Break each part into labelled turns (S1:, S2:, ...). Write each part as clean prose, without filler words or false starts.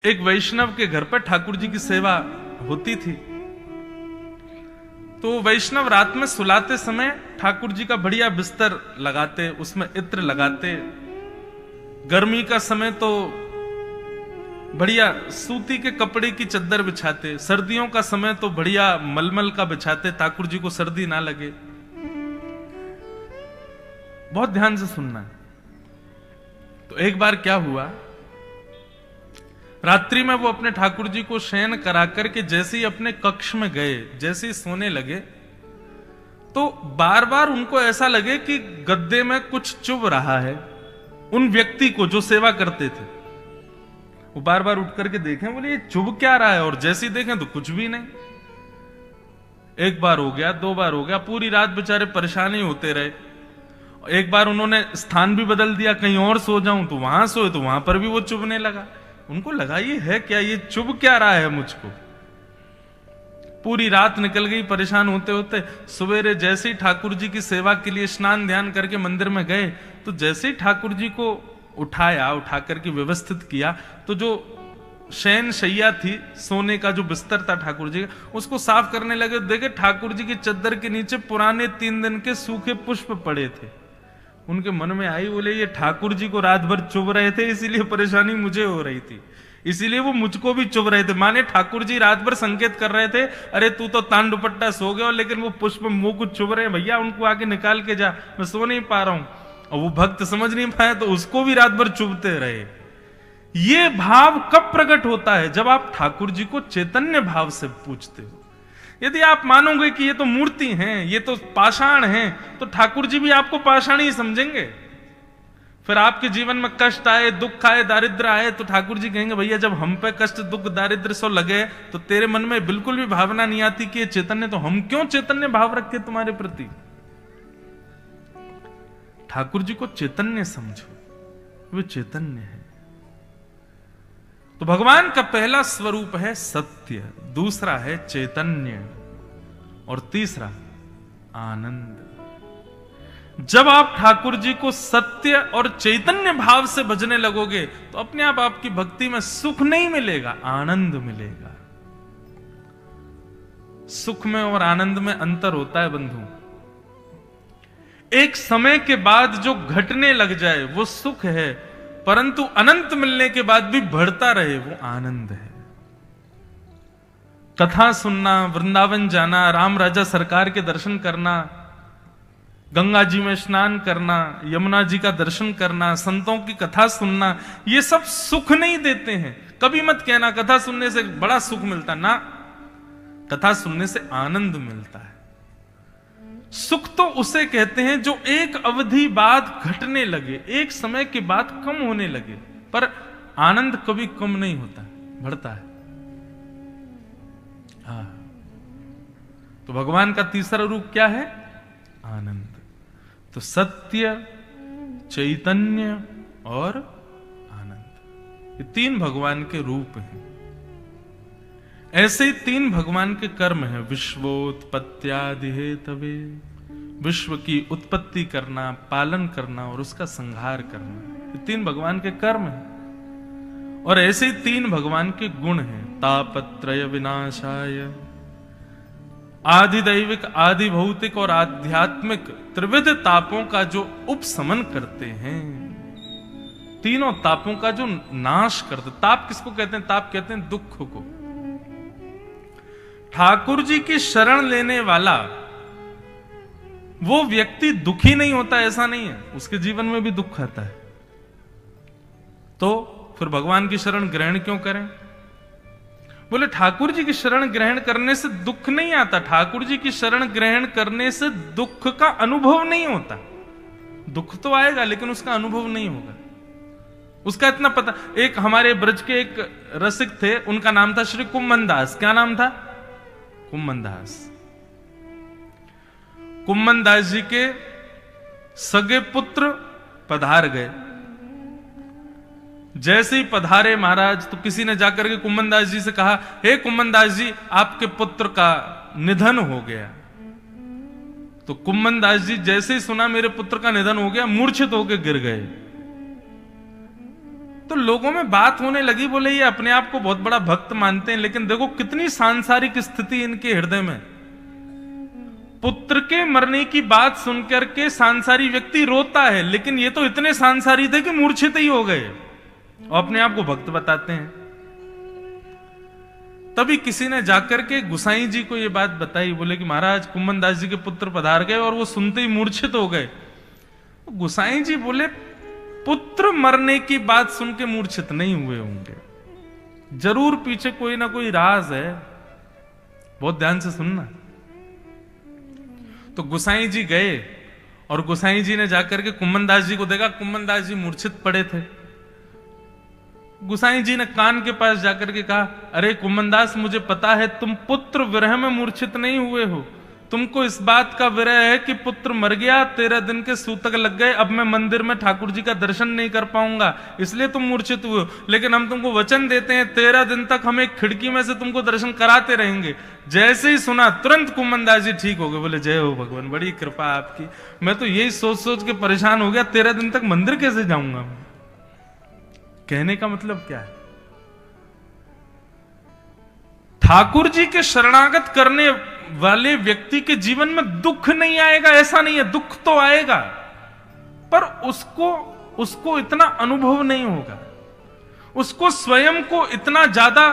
S1: एक वैष्णव के घर पर ठाकुर जी की सेवा होती थी। तो वैष्णव रात में सुलाते समय ठाकुर जी का बढ़िया बिस्तर लगाते, उसमें इत्र लगाते। गर्मी का समय तो बढ़िया सूती के कपड़े की चद्दर बिछाते, सर्दियों का समय तो बढ़िया मलमल का बिछाते, ठाकुर जी को सर्दी ना लगे। बहुत ध्यान से सुनना है। तो एक बार क्या हुआ, रात्रि में वो अपने ठाकुर जी को शयन करा करके जैसे ही अपने कक्ष में गए, जैसे ही सोने लगे, तो बार बार उनको ऐसा लगे कि गद्दे में कुछ चुभ रहा है। उन व्यक्ति को जो सेवा करते थे, वो बार बार उठ करके देखें, बोले ये चुभ क्या रहा है, और जैसे ही देखें तो कुछ भी नहीं। एक बार हो गया, दो बार हो गया, पूरी रात बेचारे परेशान ही होते रहे। एक बार उन्होंने स्थान भी बदल दिया, कहीं और सो जाऊं, तो वहां सोए तो वहां पर भी वो चुभने लगा। उनको लगा ये है क्या, ये चुभ क्या रहा है मुझको। पूरी रात निकल गई परेशान होते होते। सवेरे जैसे ही ठाकुर जी की सेवा के लिए स्नान ध्यान करके मंदिर में गए, तो जैसे ही ठाकुर जी को उठाया, उठा करके व्यवस्थित किया, तो जो शयन शैया थी, सोने का जो बिस्तर था ठाकुर जी का, उसको साफ करने लगे। देखे ठाकुर जी की चद्दर के नीचे पुराने 3 दिन के सूखे पुष्प पड़े थे। उनके मन में आई, बोले ये ठाकुर जी को रात भर चुभ रहे थे, इसीलिए परेशानी मुझे हो रही थी, इसीलिए वो मुझको भी चुभ रहे थे। माने ठाकुर जी रात भर संकेत कर रहे थे, अरे तू तो तान दुपट्टा सो गया, लेकिन वो पुष्प मुंह को चुभ रहे हैं, भैया उनको आगे निकाल के जा, मैं सो नहीं पा रहा हूं। और वो भक्त समझ नहीं पाया, तो उसको भी रात भर चुभते रहे। ये भाव कब प्रकट होता है? जब आप ठाकुर जी को चैतन्य भाव से पूछते हो। यदि आप मानोगे कि ये तो मूर्ति हैं, ये तो पाषाण हैं, तो ठाकुर जी भी आपको पाषाण ही समझेंगे। फिर आपके जीवन में कष्ट आए, दुख आए, दारिद्र आए, तो ठाकुर जी कहेंगे भैया जब हम पे कष्ट दुख दारिद्र सो लगे, तो तेरे मन में बिल्कुल भी भावना नहीं आती कि ये चैतन्य, तो हम क्यों चैतन्य भाव रखे तुम्हारे प्रति। ठाकुर जी को चैतन्य समझो, वे चैतन्य है। तो भगवान का पहला स्वरूप है सत्य, दूसरा है चैतन्य, और तीसरा आनंद। जब आप ठाकुर जी को सत्य और चैतन्य भाव से भजने लगोगे, तो अपने आप आपकी भक्ति में सुख नहीं मिलेगा, आनंद मिलेगा। सुख में और आनंद में अंतर होता है बंधु। एक समय के बाद जो घटने लग जाए वो सुख है, परंतु अनंत मिलने के बाद भी बढ़ता रहे वो आनंद है। कथा सुनना, वृंदावन जाना, राम राजा सरकार के दर्शन करना, गंगा जी में स्नान करना, यमुना जी का दर्शन करना, संतों की कथा सुनना, ये सब सुख नहीं देते हैं। कभी मत कहना कथा सुनने से बड़ा सुख मिलता, ना, कथा सुनने से आनंद मिलता है। सुख तो उसे कहते हैं जो एक अवधि बाद घटने लगे, एक समय के बाद कम होने लगे, पर आनंद कभी कम नहीं होता, बढ़ता है। हाँ, तो भगवान का तीसरा रूप क्या है? आनंद। तो सत्य, चैतन्य और आनंद, ये 3 भगवान के रूप हैं। ऐसे ही 3 भगवान के कर्म हैं, विश्वोत्पत्त्यादि हेतवे, विश्व की उत्पत्ति करना, पालन करना और उसका संहार करना, ये 3 भगवान के कर्म हैं। और ऐसे ही 3 भगवान के गुण हैं, तापत्रय विनाशाय, आधिदैविक, आदि भौतिक और आध्यात्मिक त्रिविध तापों का जो उपशमन करते हैं, तीनों तापों का जो नाश करते। ताप किसको कहते हैं? ताप कहते हैं दुख को। ठाकुर जी की शरण लेने वाला वो व्यक्ति दुखी नहीं होता, ऐसा नहीं है, उसके जीवन में भी दुख आता है। तो फिर भगवान की शरण ग्रहण क्यों करें? बोले ठाकुर जी की शरण ग्रहण करने से दुख नहीं आता, ठाकुर जी की शरण ग्रहण करने से दुख का अनुभव नहीं होता। दुख तो आएगा लेकिन उसका अनुभव नहीं होगा। उसका इतना पता, एक हमारे ब्रज के एक रसिक थे, उनका नाम था श्री कुम्मन दास। क्या नाम था? कुम्मन दास। कुम्मन दास जी के सगे पुत्र पधार गए। जैसे ही पधारे महाराज, तो किसी ने जाकर के कुम्मन दास जी से कहा, हे कुम्मन दास जी, आपके पुत्र का निधन हो गया। तो कुम्मन दास जी जैसे ही सुना मेरे पुत्र का निधन हो गया, मूर्छित होकर गिर गए। तो लोगों में बात होने लगी, बोले ये अपने आप को बहुत बड़ा भक्त मानते हैं, लेकिन देखो कितनी सांसारिक स्थिति इनके हृदय में। पुत्र के मरने की बात सुनकर के सांसारी व्यक्ति रोता है, लेकिन ये तो इतने सांसारी थे कि मूर्छित ही हो गए और अपने आप को भक्त बताते हैं। तभी किसी ने जाकर के गुसाई जी को ये बात बताई, बोले कि महाराज कुम्मन दास जी के पुत्र पधार गए और वो सुनते ही मूर्छित हो गए। तो गुसाई जी बोले पुत्र मरने की बात सुन के मूर्छित नहीं हुए होंगे, जरूर पीछे कोई ना कोई राज है, बहुत ध्यान से सुनना। तो गुसाई जी गए और गुसाई जी ने जाकर के कुम्मन दास जी को देखा, कुम्मन दास जी मूर्छित पड़े थे। गुसाई जी ने कान के पास जाकर के कहा, अरे कुम्मन दास, मुझे पता है तुम पुत्र विरह में मूर्छित नहीं हुए हो, तुमको इस बात का विरह है कि पुत्र मर गया, 13 दिन के सूतक लग गए, अब मैं मंदिर में ठाकुर जी का दर्शन नहीं कर पाऊंगा, इसलिए तुम मूर्छित हुए हो। लेकिन हम तुमको वचन देते हैं 13 दिन तक हम एक खिड़की में से तुमको दर्शन कराते रहेंगे। जैसे ही सुना तुरंत कुम्मन दास जी ठीक हो गए, बोले जय हो भगवान, बड़ी कृपा आपकी। मैं तो यही सोच सोच के परेशान हो गया, 13 दिन तक मंदिर कैसे जाऊंगा। कहने का मतलब क्या है, ठाकुर जी के शरणागत करने वाले व्यक्ति के जीवन में दुख नहीं आएगा ऐसा नहीं है, दुख तो आएगा, पर उसको इतना अनुभव नहीं होगा, उसको स्वयं को इतना ज्यादा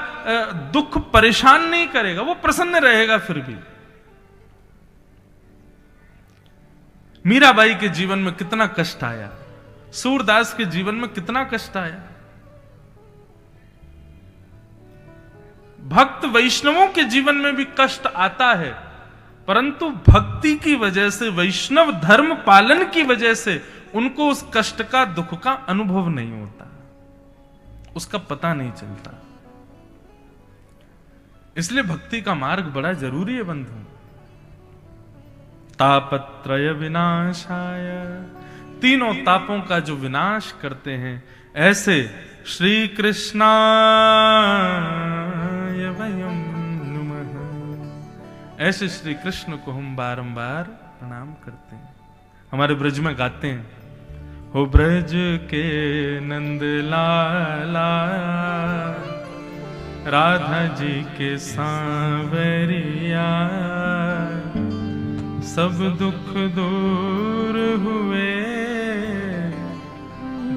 S1: दुख परेशान नहीं करेगा, वो प्रसन्न रहेगा। फिर भी मीराबाई के जीवन में कितना कष्ट आया, सूरदास के जीवन में कितना कष्ट आया। भक्त वैष्णवों के जीवन में भी कष्ट आता है, परंतु भक्ति की वजह से, वैष्णव धर्म पालन की वजह से उनको उस कष्ट का, दुख का अनुभव नहीं होता, उसका पता नहीं चलता। इसलिए भक्ति का मार्ग बड़ा जरूरी है बंधु। तापत्रय विनाशाय, तीनों तापों का जो विनाश करते हैं, ऐसे श्री कृष्णाय वयं नमः, ऐसे श्री कृष्ण को हम बारंबार प्रणाम करते हैं। हमारे ब्रज में गाते हैं, हो ब्रज के नंद लाला, राधा जी के सांवरिया, सब दुख दूर हुए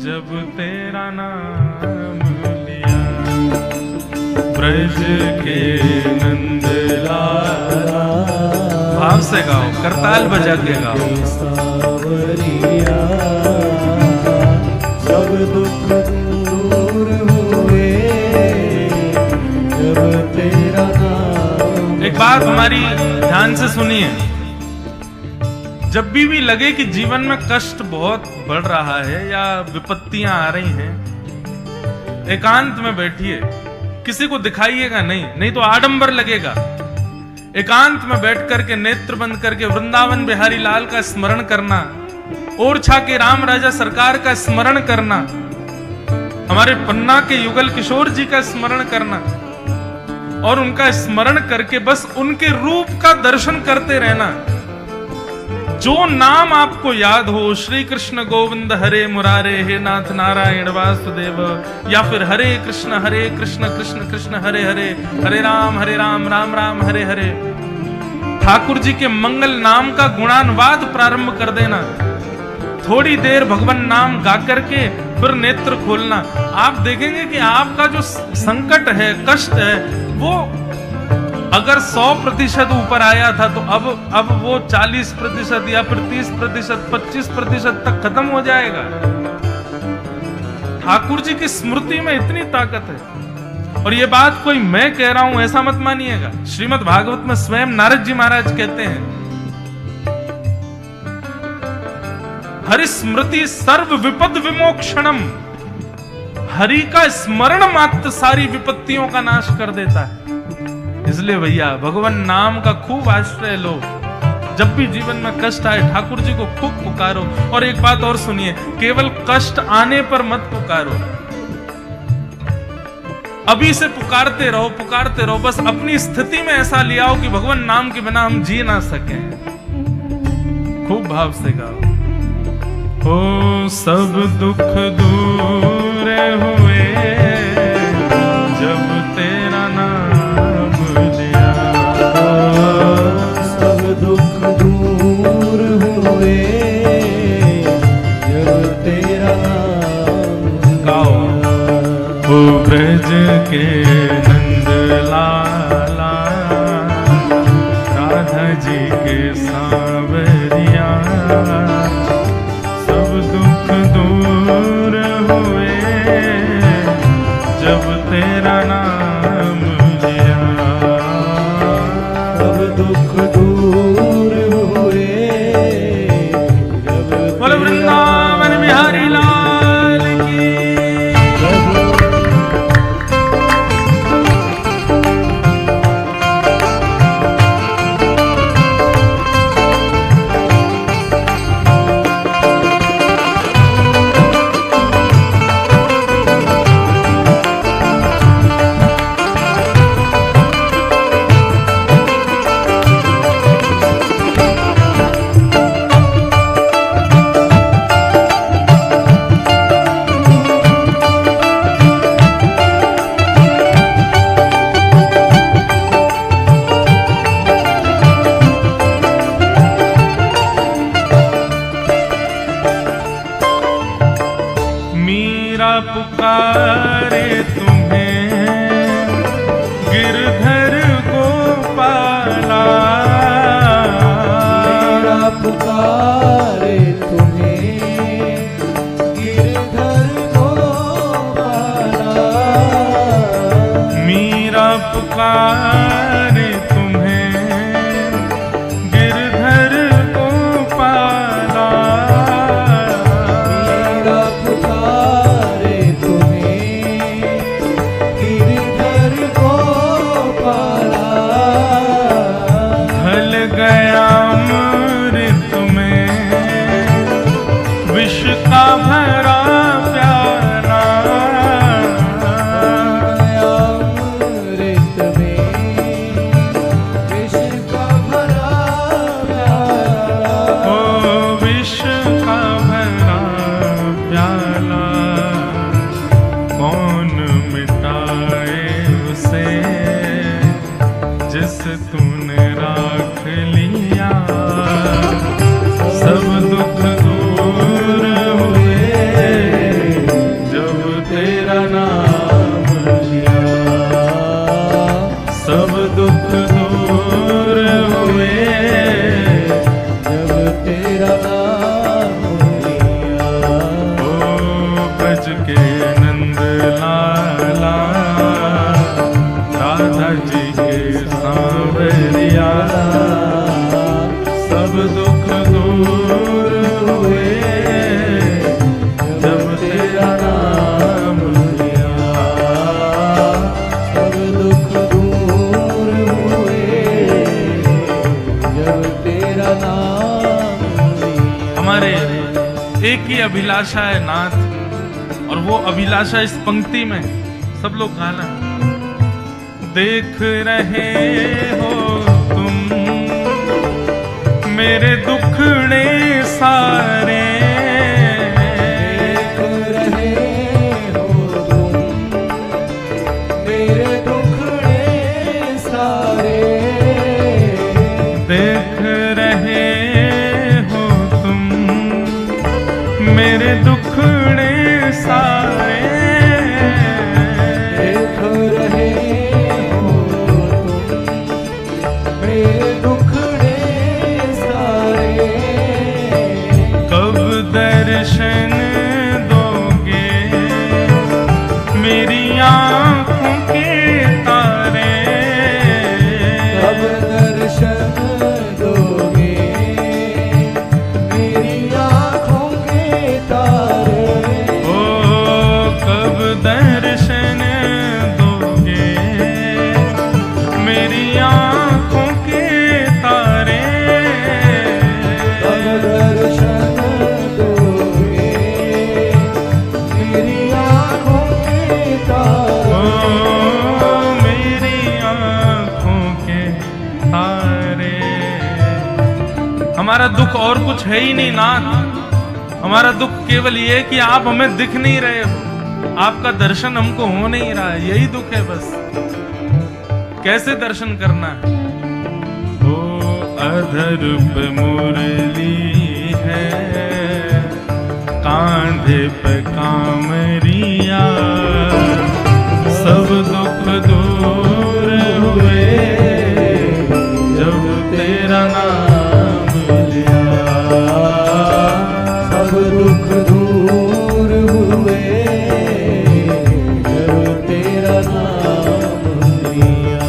S1: जब तेरा नाम लिया। ब्रज के नंद लाला, भाव से गाओ, करताल बजा के गाओ।
S2: सांवरिया, सब दुख दूर हुए जब तेरा नाम।
S1: एक बात हमारी ध्यान से सुनिए, जब भी लगे कि जीवन में कष्ट बहुत बढ़ रहा है या विपत्तियां आ रही हैं, एकांत में बैठिए, किसी को दिखाइएगा नहीं तो आडंबर लगेगा। एकांत में बैठ करके नेत्र बंद करके वृंदावन बिहारी लाल का स्मरण करना, ओरछा के राम राजा सरकार का स्मरण करना, हमारे पन्ना के युगल किशोर जी का स्मरण करना, और उनका स्मरण करके बस उनके रूप का दर्शन करते रहना। जो नाम आपको याद हो, श्री कृष्ण गोविंद हरे मुरारे, हे नाथ नारायण वासुदेव, या फिर हरे कृष्ण कृष्ण कृष्ण हरे हरे, हरे राम राम राम हरे हरे। ठाकुर जी के मंगल नाम का गुणानुवाद प्रारंभ कर देना। थोड़ी देर भगवान नाम गा करके फिर नेत्र खोलना। आप देखेंगे कि आपका जो संकट है, कष्ट है, वो अगर 100% ऊपर आया था तो अब वो 40% या फिर 30%, 25% तक खत्म हो जाएगा। ठाकुर जी की स्मृति में इतनी ताकत है। और ये बात कोई मैं कह रहा हूं ऐसा मत मानिएगा, श्रीमद् भागवत में स्वयं नारद जी महाराज कहते हैं, हरि स्मृति सर्व विपद विमोक्षणम। हरि का स्मरण मात्र सारी विपत्तियों का नाश कर देता है। इसलिए भैया भगवान नाम का खूब आश्रय लो। जब भी जीवन में कष्ट आए ठाकुर जी को खूब पुकारो। और एक बात और सुनिए, केवल कष्ट आने पर मत पुकारो, अभी से पुकारते रहो। बस अपनी स्थिति में ऐसा ले आओ कि भगवान नाम के बिना हम जी ना सकें। खूब भाव से गाओ। हो सब दुख दूर दूर हुए जब तेरा नाम लिया।
S2: सब दुख दूर हुए जब तेरा नाम
S1: गाओ। ओ ब्रज के नंद लाला राधा जी के सांवरिया, सब दुख दूर हुए जब तेरा नाम लिया।
S2: सब दुख दूर हुए जब
S1: बोलो वृंदावन बिहारी लाल की। मीरा पुकारे तुम्हें गिरधर गोपाला।
S2: मेरा पुकारे तुम्हें गिरधर गोपाला।
S1: मीरा पुकारे तुम्हें गिरधर गोपाला।
S2: मेरा पुकारे तुम्हें गिरधर गोपाला।
S1: ढल गया अमृत में विष का भरा प्याला।
S2: अमृत में विष का भरा प्याला।
S1: ओ विष का भरा प्याला कौन मिटाए उसे जिस तूने राख लिया। सब दुख दूर हुए जब तेरा नाम लिया। सब दुख दूर हुए
S2: जब तेरा नाम लिया।
S1: ओ ब्रज के नंद लाला राधा जी के सांवरिया, सब दुख दूर हुए जब तेरा नाम लिया।
S2: सब दुख दूर हुए जब तेरा नाम लिया।
S1: हमारे एक ही अभिलाषा है नाथ, और वो अभिलाषा इस पंक्ति में सब लोग गाना। देख रहे हो तुम मेरे दुखड़े सारे।
S2: देख रहे हो तुम मेरे दुखड़े सारे।
S1: देख रहे हो तुम मेरे दुखड़े सारे।
S2: देख रहे हो तुम मेरे दुखड़े सारे।
S1: कब दर्शन दोगे मेरी आँखों के तारे।
S2: कब दर्शन दोगे मेरी आँखों के तारे।
S1: ओ कब दर्शन दोगे मेरी आँखों के तारे।
S2: कब दर्शन दोगे मेरी आँखों के तारे।
S1: ओ मेरी आँखों के तारे। हमारा दुख और कुछ है ही नहीं नाथ। हमारा दुख केवल ये कि आप हमें दिख नहीं रहे हो, आपका दर्शन हमको हो नहीं रहा है, यही दुख है बस। कैसे दर्शन करना है? ओ अधर पे मुरली है, कांधे पे कामरिया, सब दुख दूर हुए जब तेरा नाम लिया।
S2: सब दुख दूर हुए जब तेरा नाम लिया।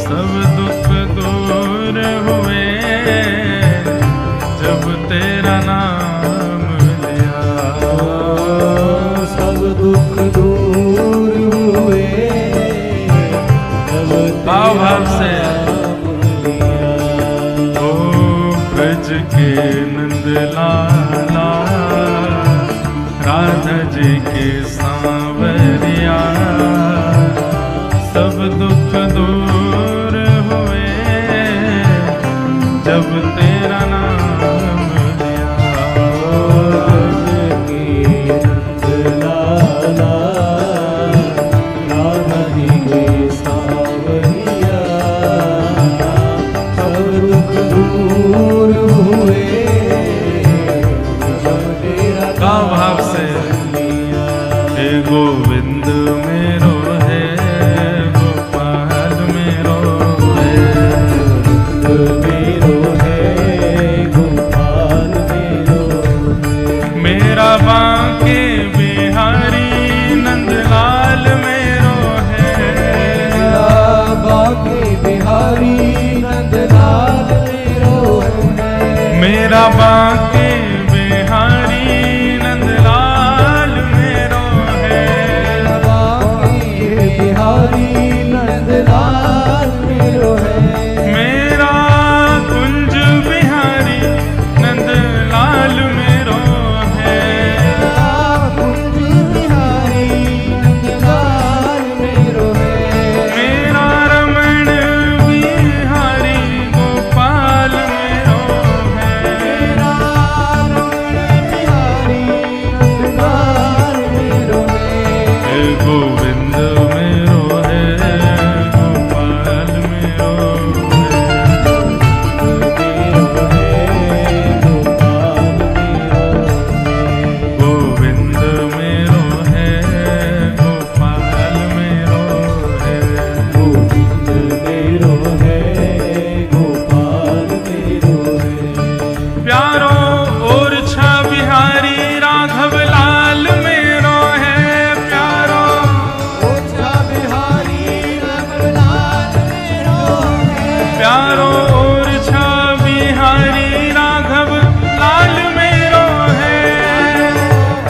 S1: सब दुख दूर हुए जब तेरा नाम लिया।
S2: सब दुख दूर हुए जब
S1: भाव भाव से ओ ब्रज के नंद लाला, राधा जी के सांवरिया, सब दुख दूर हुए जब तेरा नाम लिया।
S2: ब्रज के नंद लाला, राधा जी के सांवरिया, सब दुख दूर हुए जब तेरा
S1: का भाव से हे गोविंद मेरो है, गोपाल मेरो है,
S2: मेरो है, गोपाल मेरो है।
S1: मेरा बांके बिहारी नंदलाल मेरो है।
S2: मेरा बांके बिहारी नंदलाल मेरो है।
S1: मेरा बांके बिहारी नंदलाल मेरो है।
S2: बांके बिहारी नंदलाल मेरो है।
S1: मेरा कुंज बिहारी नंदलाल मेरो है।
S2: कुंज बिहारी नंदलाल मेरो है।
S1: मेरा रमण बिहारी गोपाल मेरो है।
S2: मेरा रमण बिहारी नंदलाल मेरो है।
S1: हे गोविंद मेरो है, गोपाल मेरो है। गोविंद मेरो है, गोपाल मेरो है।
S2: गोविंद मेरो है, गोपाल मेरो है।
S1: प्यारो ओरछा बिहारी राघव लाल मेरो है। प्यारो
S2: ओरछा बिहारी राघवलाल मेरो है।
S1: प्यारो ओरछा बिहारी राघव लाल मेरो है।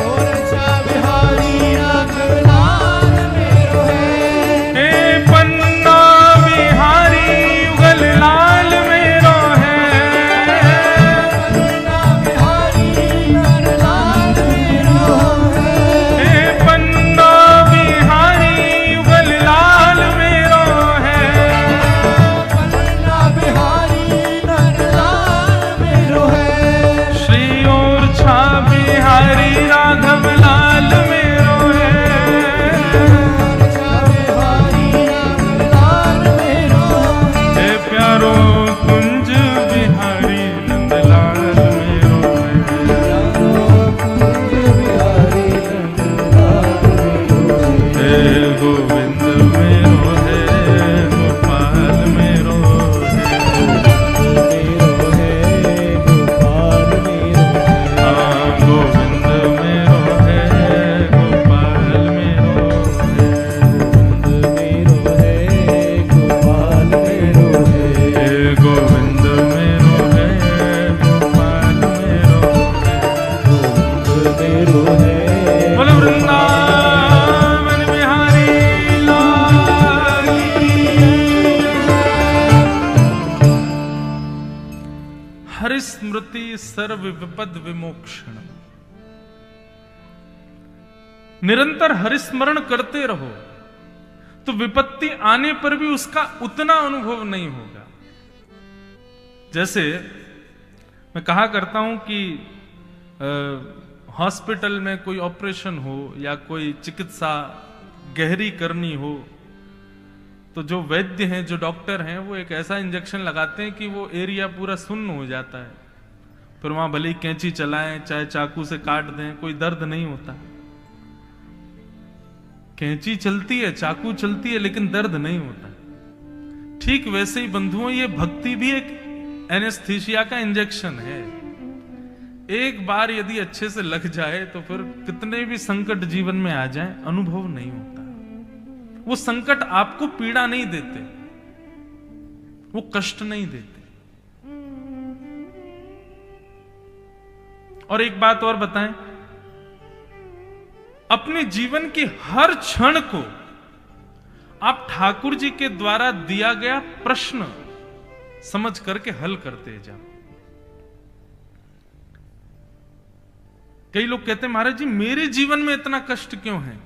S2: ओरछा बिहारी राघवलाल मेरो है।
S1: हे पन्ना बिहारी युगल लाल मेरो है।
S2: पन्ना बिहारी नंदलाल मेरो है।
S1: हे पन्ना बिहारी युगल लाल मेरो है।
S2: पन्ना बिहारी नंदलाल मेरो है।
S1: श्री ओरछा बिहारी राघव लाल मेरो है।
S2: ओरछा बिहारी राघवलाल मेरो है।
S1: हे प्यारो कुंज बिहारी नंदलाल मेरो है।
S2: कुंज बिहारी नंदलाल मेरो है।
S1: हे गोविंद मेरो है, गोपाल मेरो है।
S2: मेरो है, गोपाल मेरो है।
S1: हाँ गोविंद मेरो है, गोपाल मेरो है।
S2: मेरो है, गोपाल मेरो है।
S1: हे गोविंद मेरो है, गोपाल मेरो है।
S2: मेरो है।
S1: बोलो वृंदावन बिहारी लाल की। हरिस्मृति सर्व विपद विमोक्षण। निरंतर हरिस्मरण करते रहो तो विपत्ति आने पर भी उसका उतना अनुभव नहीं होगा। जैसे मैं कहा करता हूं कि हॉस्पिटल में कोई ऑपरेशन हो या कोई चिकित्सा गहरी करनी हो, तो जो वैद्य हैं, जो डॉक्टर हैं, वो एक ऐसा इंजेक्शन लगाते हैं कि वो एरिया पूरा सुन्न हो जाता है। फिर वहां भले ही कैंची चलाएं, चाहे चाकू से काट दें, कोई दर्द नहीं होता। कैंची चलती है, चाकू चलती है, लेकिन दर्द नहीं होता। ठीक वैसे ही बंधुओं, ये भक्ति भी एक एनेस्थीसिया का इंजेक्शन है। एक बार यदि अच्छे से लग जाए तो फिर कितने भी संकट जीवन में आ जाएं, अनुभव नहीं होता। वो संकट आपको पीड़ा नहीं देते, वो कष्ट नहीं देते। और एक बात और बताएं, अपने जीवन के हर क्षण को आप ठाकुर जी के द्वारा दिया गया प्रश्न समझ करके हल करते जाओ। कई लोग कहते हैं महाराज जी मेरे जीवन में इतना कष्ट क्यों है,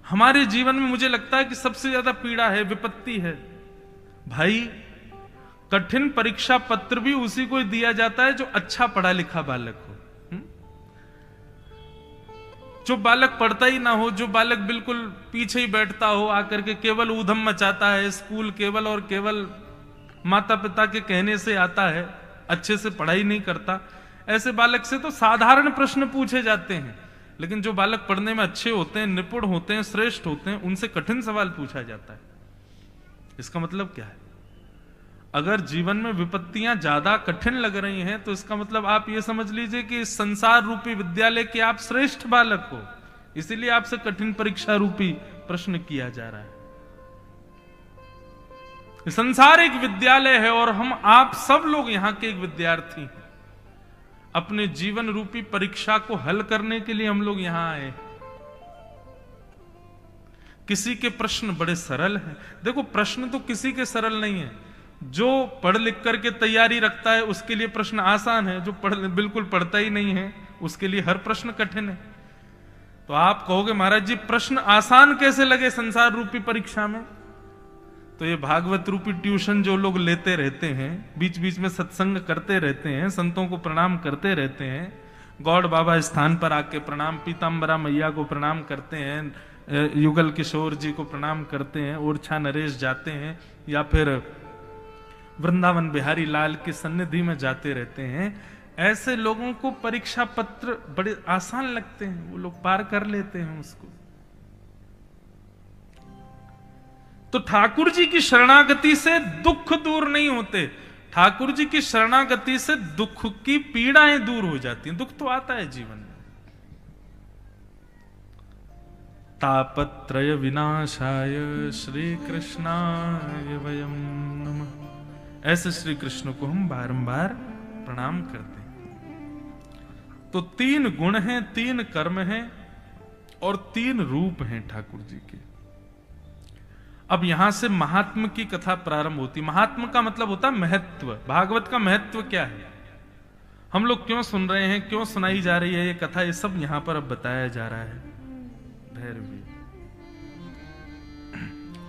S1: हमारे जीवन में मुझे लगता है कि सबसे ज्यादा पीड़ा है, विपत्ति है। भाई, कठिन परीक्षा पत्र भी उसी को दिया जाता है जो अच्छा पढ़ा लिखा बालक हो। जो बालक पढ़ता ही ना हो, जो बालक बिल्कुल पीछे ही बैठता हो, आकर के केवल ऊधम मचाता है, स्कूल केवल और केवल माता पिता के कहने से आता है, अच्छे से पढ़ाई नहीं करता, ऐसे बालक से तो साधारण प्रश्न पूछे जाते हैं। लेकिन जो बालक पढ़ने में अच्छे होते हैं, निपुण होते हैं, श्रेष्ठ होते हैं, उनसे कठिन सवाल पूछा जाता है। इसका मतलब क्या है? अगर जीवन में विपत्तियां ज्यादा कठिन लग रही हैं तो इसका मतलब आप ये समझ लीजिए कि इस संसार रूपी विद्यालय के आप श्रेष्ठ बालक हो, इसीलिए आपसे कठिन परीक्षा रूपी प्रश्न किया जा रहा है। संसार एक विद्यालय है और हम आप सब लोग यहां के एक विद्यार्थी हैं। अपने जीवन रूपी परीक्षा को हल करने के लिए हम लोग यहां आए। किसी के प्रश्न बड़े सरल हैं। देखो, प्रश्न तो किसी के सरल नहीं है। जो पढ़ लिख करके तैयारी रखता है उसके लिए प्रश्न आसान है, जो बिल्कुल पढ़ता ही नहीं है उसके लिए हर प्रश्न कठिन है। तो आप कहोगे महाराज जी प्रश्न आसान कैसे लगे संसार रूपी परीक्षा में? तो ये भागवत रूपी ट्यूशन जो लोग लेते रहते हैं, बीच बीच में सत्संग करते रहते हैं, संतों को प्रणाम करते रहते हैं, गौड़ बाबा स्थान पर आके प्रणाम, पीताम्बरा मैया को प्रणाम करते हैं, युगल किशोर जी को प्रणाम करते हैं, ओरछा नरेश जाते हैं, या फिर वृंदावन बिहारी लाल की सन्निधि में जाते रहते हैं, ऐसे लोगों को परीक्षा पत्र बड़े आसान लगते हैं, वो लोग पार कर लेते हैं उसको। तो ठाकुर जी की शरणागति से दुख दूर नहीं होते, ठाकुर जी की शरणागति से दुख की पीड़ाएं दूर हो जाती हैं। दुख तो आता है जीवन में। तापत्रय विनाशाय श्री कृष्णाय वयम नमः। ऐसे श्री कृष्ण को हम बारंबार प्रणाम करते हैं। तो 3 गुण हैं, 3 कर्म हैं और 3 रूप हैं ठाकुर जी के। अब यहां से महात्म की कथा प्रारंभ होती। महात्म का मतलब होता है महत्व। भागवत का महत्व क्या है, हम लोग क्यों सुन रहे हैं, क्यों सुनाई जा रही है ये कथा, ये सब यहां पर अब बताया जा रहा है। भैरवी,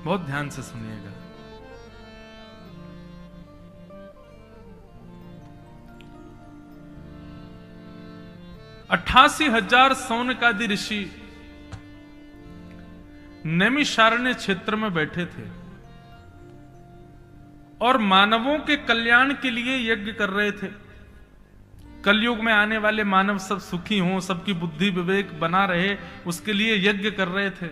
S1: बहुत ध्यान से सुनिएगा। अट्ठासी 80,000 सौनकादि ऋषि नैमिषारण्य क्षेत्र में बैठे थे और मानवों के कल्याण के लिए यज्ञ कर रहे थे। कलयुग में आने वाले मानव सब सुखी हों, सबकी बुद्धि विवेक बना रहे, उसके लिए यज्ञ कर रहे थे।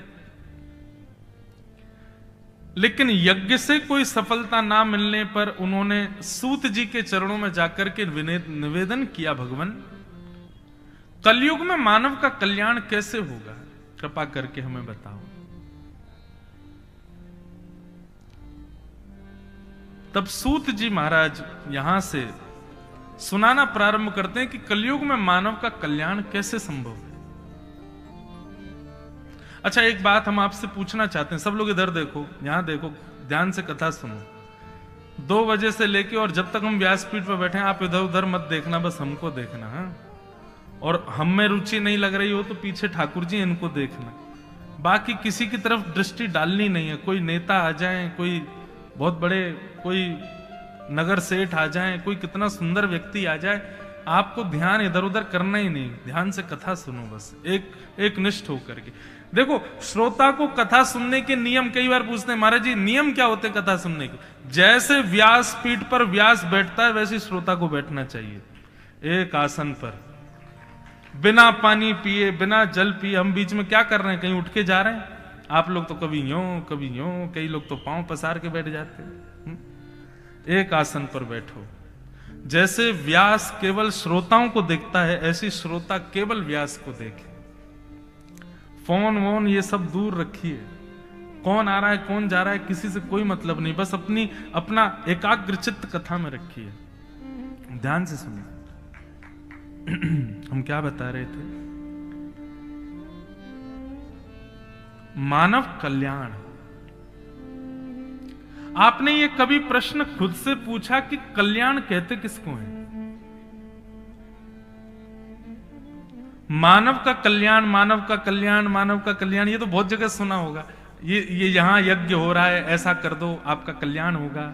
S1: लेकिन यज्ञ से कोई सफलता ना मिलने पर उन्होंने सूत जी के चरणों में जाकर के निवेदन किया, भगवान कलयुग में मानव का कल्याण कैसे होगा, कृपा करके हमें बताओ। तब सूत जी महाराज यहां से सुनाना प्रारंभ करते हैं कि कलयुग में मानव का कल्याण कैसे संभव है। अच्छा, एक बात हम आपसे पूछना चाहते हैं, सब लोग इधर देखो, यहां देखो, ध्यान से कथा सुनो। 2 बजे से लेके और जब तक हम व्यासपीठ पर बैठे हैं, आप इधर उधर मत देखना, बस हमको देखना है। और हम में रुचि नहीं लग रही हो तो पीछे ठाकुर जी इनको देखना, बाकी किसी की तरफ दृष्टि डालनी नहीं है। कोई नेता आ जाए, कोई बहुत बड़े, कोई नगर सेठ आ जाए, कोई कितना सुंदर व्यक्ति आ जाए, आपको ध्यान इधर उधर करना ही नहीं, ध्यान से कथा सुनो बस, एक निष्ठ होकर के। देखो, श्रोता को कथा सुनने के नियम कई बार पूछते हैं, महाराज जी नियम क्या होते हैं कथा सुनने के? जैसे व्यास पीठ पर व्यास बैठता है वैसे श्रोता को बैठना चाहिए, एक आसन पर, बिना पानी पिए, बिना जल पिए। हम बीच में क्या कर रहे हैं, कहीं उठ के जा रहे हैं? आप लोग तो कभी यूं कभी यूं, कई लोग तो पांव पसार के बैठ जाते हैं। एक आसन पर बैठो। जैसे व्यास केवल श्रोताओं को देखता है, ऐसी श्रोता केवल व्यास को देखे। फोन वोन ये सब दूर रखिए, कौन आ रहा है कौन जा रहा है किसी से कोई मतलब नहीं, बस अपना एकाग्र चित्त कथा में रखिए, ध्यान से सुनिए। हम क्या बता रहे थे? मानव कल्याण। आपने ये कभी प्रश्न खुद से पूछा कि कल्याण कहते किसको है? मानव का कल्याण, मानव का कल्याण, मानव का कल्याण, ये तो बहुत जगह सुना होगा। ये यहां यज्ञ हो रहा है, ऐसा कर दो आपका कल्याण होगा।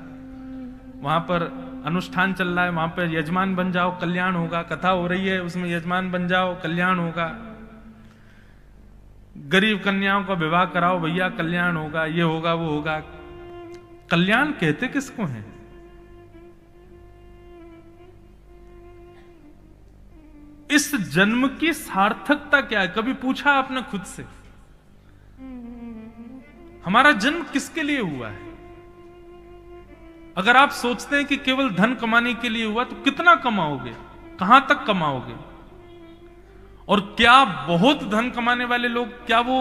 S1: वहां पर अनुष्ठान चल रहा है, वहां पर यजमान बन जाओ कल्याण होगा। कथा हो रही है, उसमें यजमान बन जाओ कल्याण होगा। गरीब कन्याओं का विवाह कराओ भैया कल्याण होगा, ये होगा वो होगा। कल्याण कहते किसको है? इस जन्म की सार्थकता क्या है? कभी पूछा आपने खुद से? हमारा जन्म किसके लिए हुआ है? अगर आप सोचते हैं कि केवल धन कमाने के लिए हुआ, तो कितना कमाओगे, कहां तक कमाओगे? और क्या बहुत धन कमाने वाले लोग, क्या वो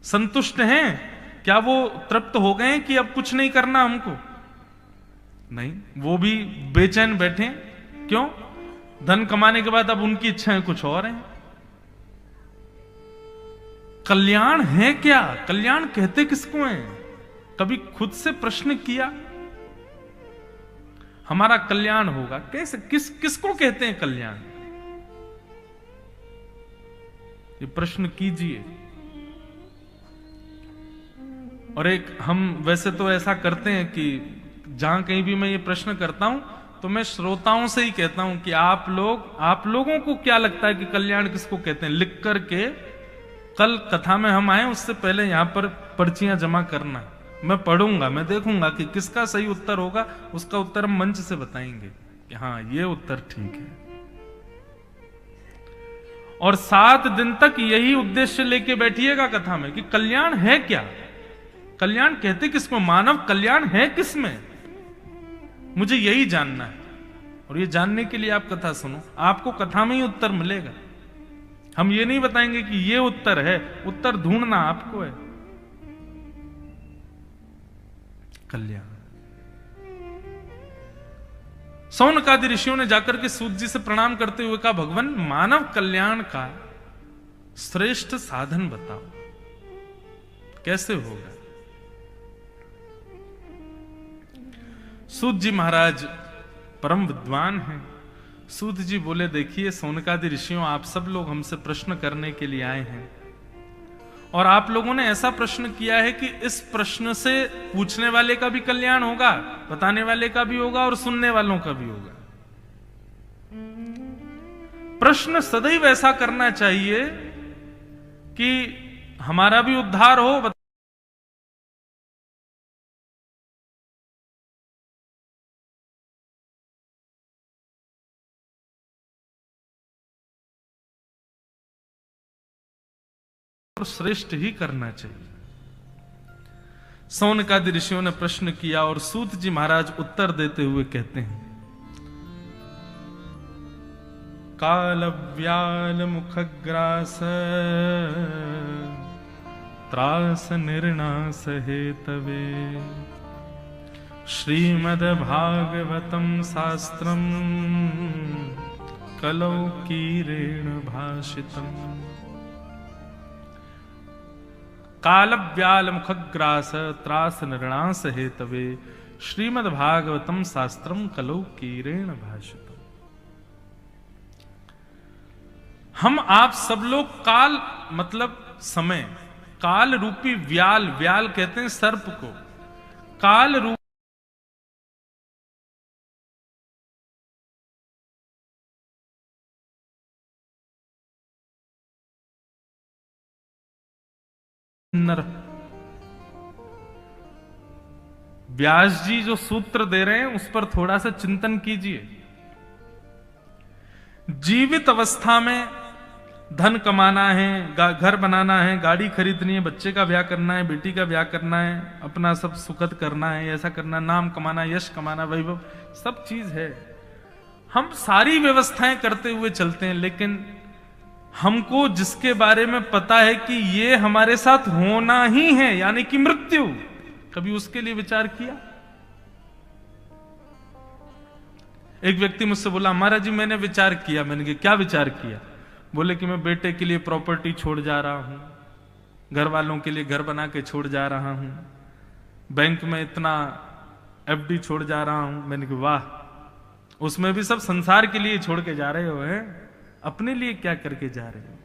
S1: संतुष्ट हैं? क्या वो तृप्त हो गए कि अब कुछ नहीं करना हमको? नहीं, वो भी बेचैन बैठे। क्यों? धन कमाने के बाद अब उनकी इच्छाएं कुछ और हैं। कल्याण है क्या? कल्याण कहते किसको हैं? कभी खुद से प्रश्न किया? हमारा कल्याण होगा कैसे? किसको कहते हैं कल्याण? ये प्रश्न कीजिए। और एक हम वैसे तो ऐसा करते हैं कि जहां कहीं भी मैं ये प्रश्न करता हूं तो मैं श्रोताओं से ही कहता हूं कि आप लोगों को क्या लगता है कि कल्याण किसको कहते हैं? लिख करके कल कथा में हम आए उससे पहले यहां पर पर्चियां जमा करना। मैं पढ़ूंगा, मैं देखूंगा कि किसका सही उत्तर होगा, उसका उत्तर हम मंच से बताएंगे कि हाँ ये उत्तर ठीक है। और 7 दिन तक यही उद्देश्य लेके बैठिएगा कथा में कि कल्याण है क्या, कल्याण कहते किसको, मानव कल्याण है किसमें, मुझे यही जानना है। और ये जानने के लिए आप कथा सुनो, आपको कथा में ही उत्तर मिलेगा। हम ये नहीं बताएंगे कि ये उत्तर है, उत्तर ढूंढना आपको है। कल्याण। सौनकादि ऋषियों ने जाकर के सूत जी से प्रणाम करते हुए कहा, भगवान मानव कल्याण का श्रेष्ठ साधन बताओ, कैसे होगा? सूत जी महाराज परम विद्वान हैं। सूत जी बोले, देखिए सौनकादि ऋषियों, आप सब लोग हमसे प्रश्न करने के लिए आए हैं और आप लोगों ने ऐसा प्रश्न किया है कि इस प्रश्न से पूछने वाले का भी कल्याण होगा, बताने वाले का भी होगा और सुनने वालों का भी होगा। प्रश्न सदैव ऐसा करना चाहिए कि हमारा भी उद्धार हो, और श्रेष्ठ ही करना चाहिए। सौनकादि ऋषियों ने प्रश्न किया और सूत जी महाराज उत्तर देते हुए कहते हैं, काल व्याल मुखग्रास त्रास निर्णास हेतवे श्रीमद् भागवतम शास्त्रम कलौ कीरेण भाषितम। काल व्याल मुखग्रास त्रास निर्णास हेतवे श्रीमद् भागवतम शास्त्रम कलौ कीरेण भाषितम। हम आप सब लोग काल मतलब समय, काल रूपी व्याल, व्याल कहते हैं सर्प को, काल रूपी व्यास जी जो सूत्र दे रहे हैं उस पर थोड़ा सा चिंतन कीजिए। जीवित अवस्था में धन कमाना है, घर बनाना है, गाड़ी खरीदनी है, बच्चे का ब्याह करना है, बेटी का ब्याह करना है, अपना सब सुखद करना है, ऐसा करना, नाम कमाना, यश कमाना, वैभव, सब चीज है। हम सारी व्यवस्थाएं करते हुए चलते हैं, लेकिन हमको जिसके बारे में पता है कि ये हमारे साथ होना ही है, यानी कि मृत्यु, कभी उसके लिए विचार किया? एक व्यक्ति मुझसे बोला, महाराज जी मैंने विचार किया। मैंने कहा क्या विचार किया? बोले कि मैं बेटे के लिए प्रॉपर्टी छोड़ जा रहा हूं, घर वालों के लिए घर बना के छोड़ जा रहा हूं, बैंक में इतना एफडी छोड़ जा रहा हूं। मैंने कहा वाह, उसमें भी सब संसार के लिए छोड़ के जा रहे हो, हैं? अपने लिए क्या करके जा रहे हो?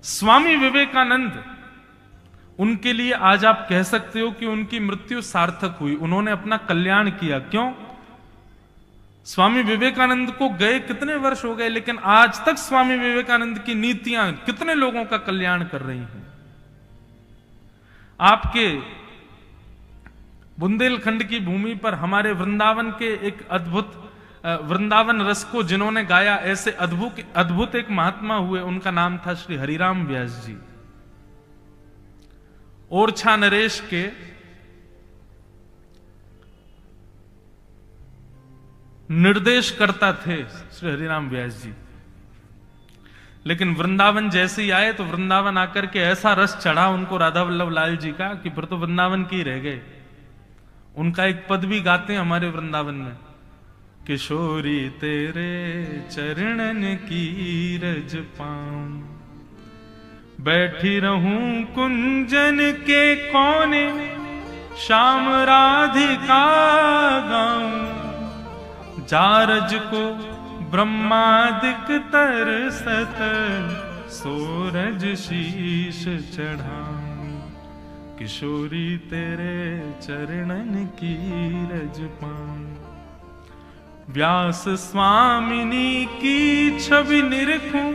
S1: स्वामी विवेकानंद, उनके लिए आज आप कह सकते हो कि उनकी मृत्यु सार्थक हुई, उन्होंने अपना कल्याण किया। क्यों? स्वामी विवेकानंद को गए कितने वर्ष हो गए, लेकिन आज तक स्वामी विवेकानंद की नीतियां कितने लोगों का कल्याण कर रही हैं। आपके बुंदेलखंड की भूमि पर हमारे वृंदावन के एक अद्भुत वृंदावन रस को जिन्होंने गाया, ऐसे अद्भुत एक महात्मा हुए, उनका नाम था श्री हरिराम व्यास जी। ओरछा नरेश के निर्देश करता थे श्री हरिराम व्यास जी, लेकिन वृंदावन जैसे ही आए तो वृंदावन आकर के ऐसा रस चढ़ा उनको राधा वल्लभ लाल जी का कि फिर तो वृंदावन की रह गए। उनका एक पद भी गाते हैं हमारे वृंदावन में, किशोरी तेरे चरणन की रज पाऊं, बैठी रहूं कुंजन के कोने, श्याम राधिका गाऊं, जारज को ब्रह्मादिक तरसत, सूरज शीश चढ़ाऊं, किशोरी तेरे चरणन की रज पाऊं। व्यास स्वामिनी की छवि निरखूं,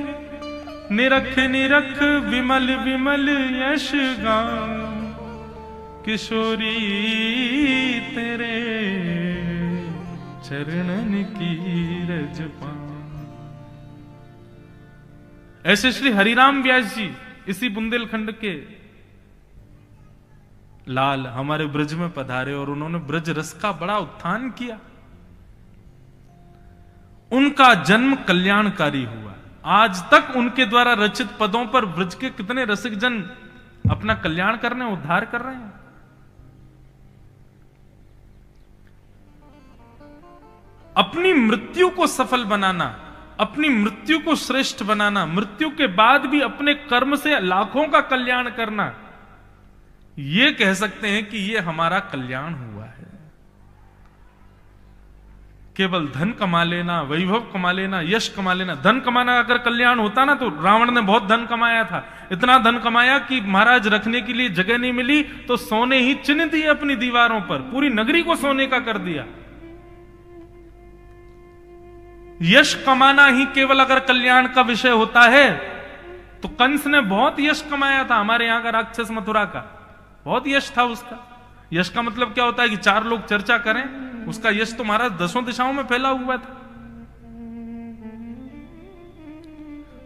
S1: निरख निरख विमल विमल यश गाऊं, किशोरी तेरे चरणन की रज पाऊं। ऐसे श्री हरिराम व्यास जी इसी बुंदेलखंड के लाल हमारे ब्रज में पधारे और उन्होंने ब्रज रस का बड़ा उत्थान किया। उनका जन्म कल्याणकारी हुआ। आज तक उनके द्वारा रचित पदों पर ब्रज के कितने रसिक जन अपना कल्याण कर रहे हैं, उद्धार कर रहे हैं। अपनी मृत्यु को सफल बनाना, अपनी मृत्यु को श्रेष्ठ बनाना, मृत्यु के बाद भी अपने कर्म से लाखों का कल्याण करना, यह कह सकते हैं कि यह हमारा कल्याण हुआ है। केवल धन कमा लेना, वैभव कमा लेना, यश कमा लेना, धन कमाना अगर कल्याण होता ना, तो रावण ने बहुत धन कमाया था, इतना धन कमाया कि महाराज रखने के लिए जगह नहीं मिली तो सोने ही चिन्ह दिए अपनी दीवारों पर, पूरी नगरी को सोने का कर दिया। यश कमाना ही केवल अगर कल्याण का विषय होता है तो कंस ने बहुत यश कमाया था, हमारे यहां का राक्षस मथुरा का बहुत यश था उसका। यश का मतलब क्या होता है कि चार लोग चर्चा करें, उसका यश तो महाराज 10 दिशाओं में फैला हुआ था।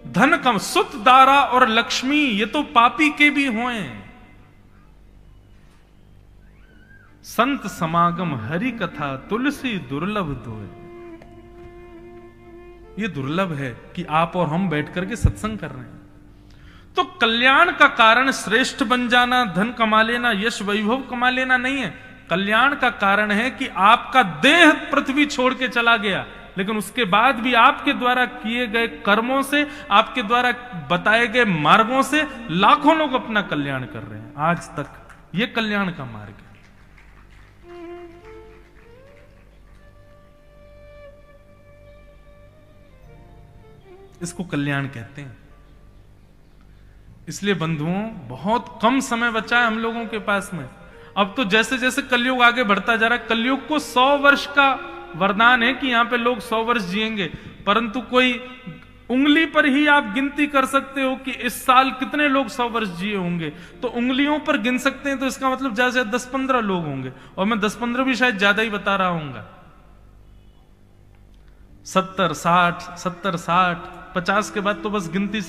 S1: धन कम, सुत, दारा और लक्ष्मी ये तो पापी के भी होए। संत समागम हरि कथा तुलसी दुर्लभ दोए। ये दुर्लभ है कि आप और हम बैठ करके सत्संग कर रहे हैं। तो कल्याण का कारण श्रेष्ठ बन जाना, धन कमा लेना, यश वैभव कमा लेना नहीं है। कल्याण का कारण है कि आपका देह पृथ्वी छोड़ के चला गया, लेकिन उसके बाद भी आपके द्वारा किए गए कर्मों से, आपके द्वारा बताए गए मार्गों से लाखों लोग अपना कल्याण कर रहे हैं आज तक। यह कल्याण का मार्ग है। इसको कल्याण कहते हैं। इसलिए बंधुओं, बहुत कम समय बचा है हम लोगों के पास में। अब तो जैसे जैसे कलयुग आगे बढ़ता जा रहा है, कलयुग को 100 वर्ष का वरदान है कि यहां पे लोग 100 वर्ष जिएंगे, परंतु कोई उंगली पर ही आप गिनती कर सकते हो कि इस साल कितने लोग 100 वर्ष जिए होंगे, तो उंगलियों पर गिन सकते हैं, तो इसका मतलब ज्यादा से ज्यादा 10-15 लोग होंगे, और मैं 10-15 भी शायद ज्यादा ही बता रहा हूंगा। 70, 60, 50 के बाद तो बस गिनती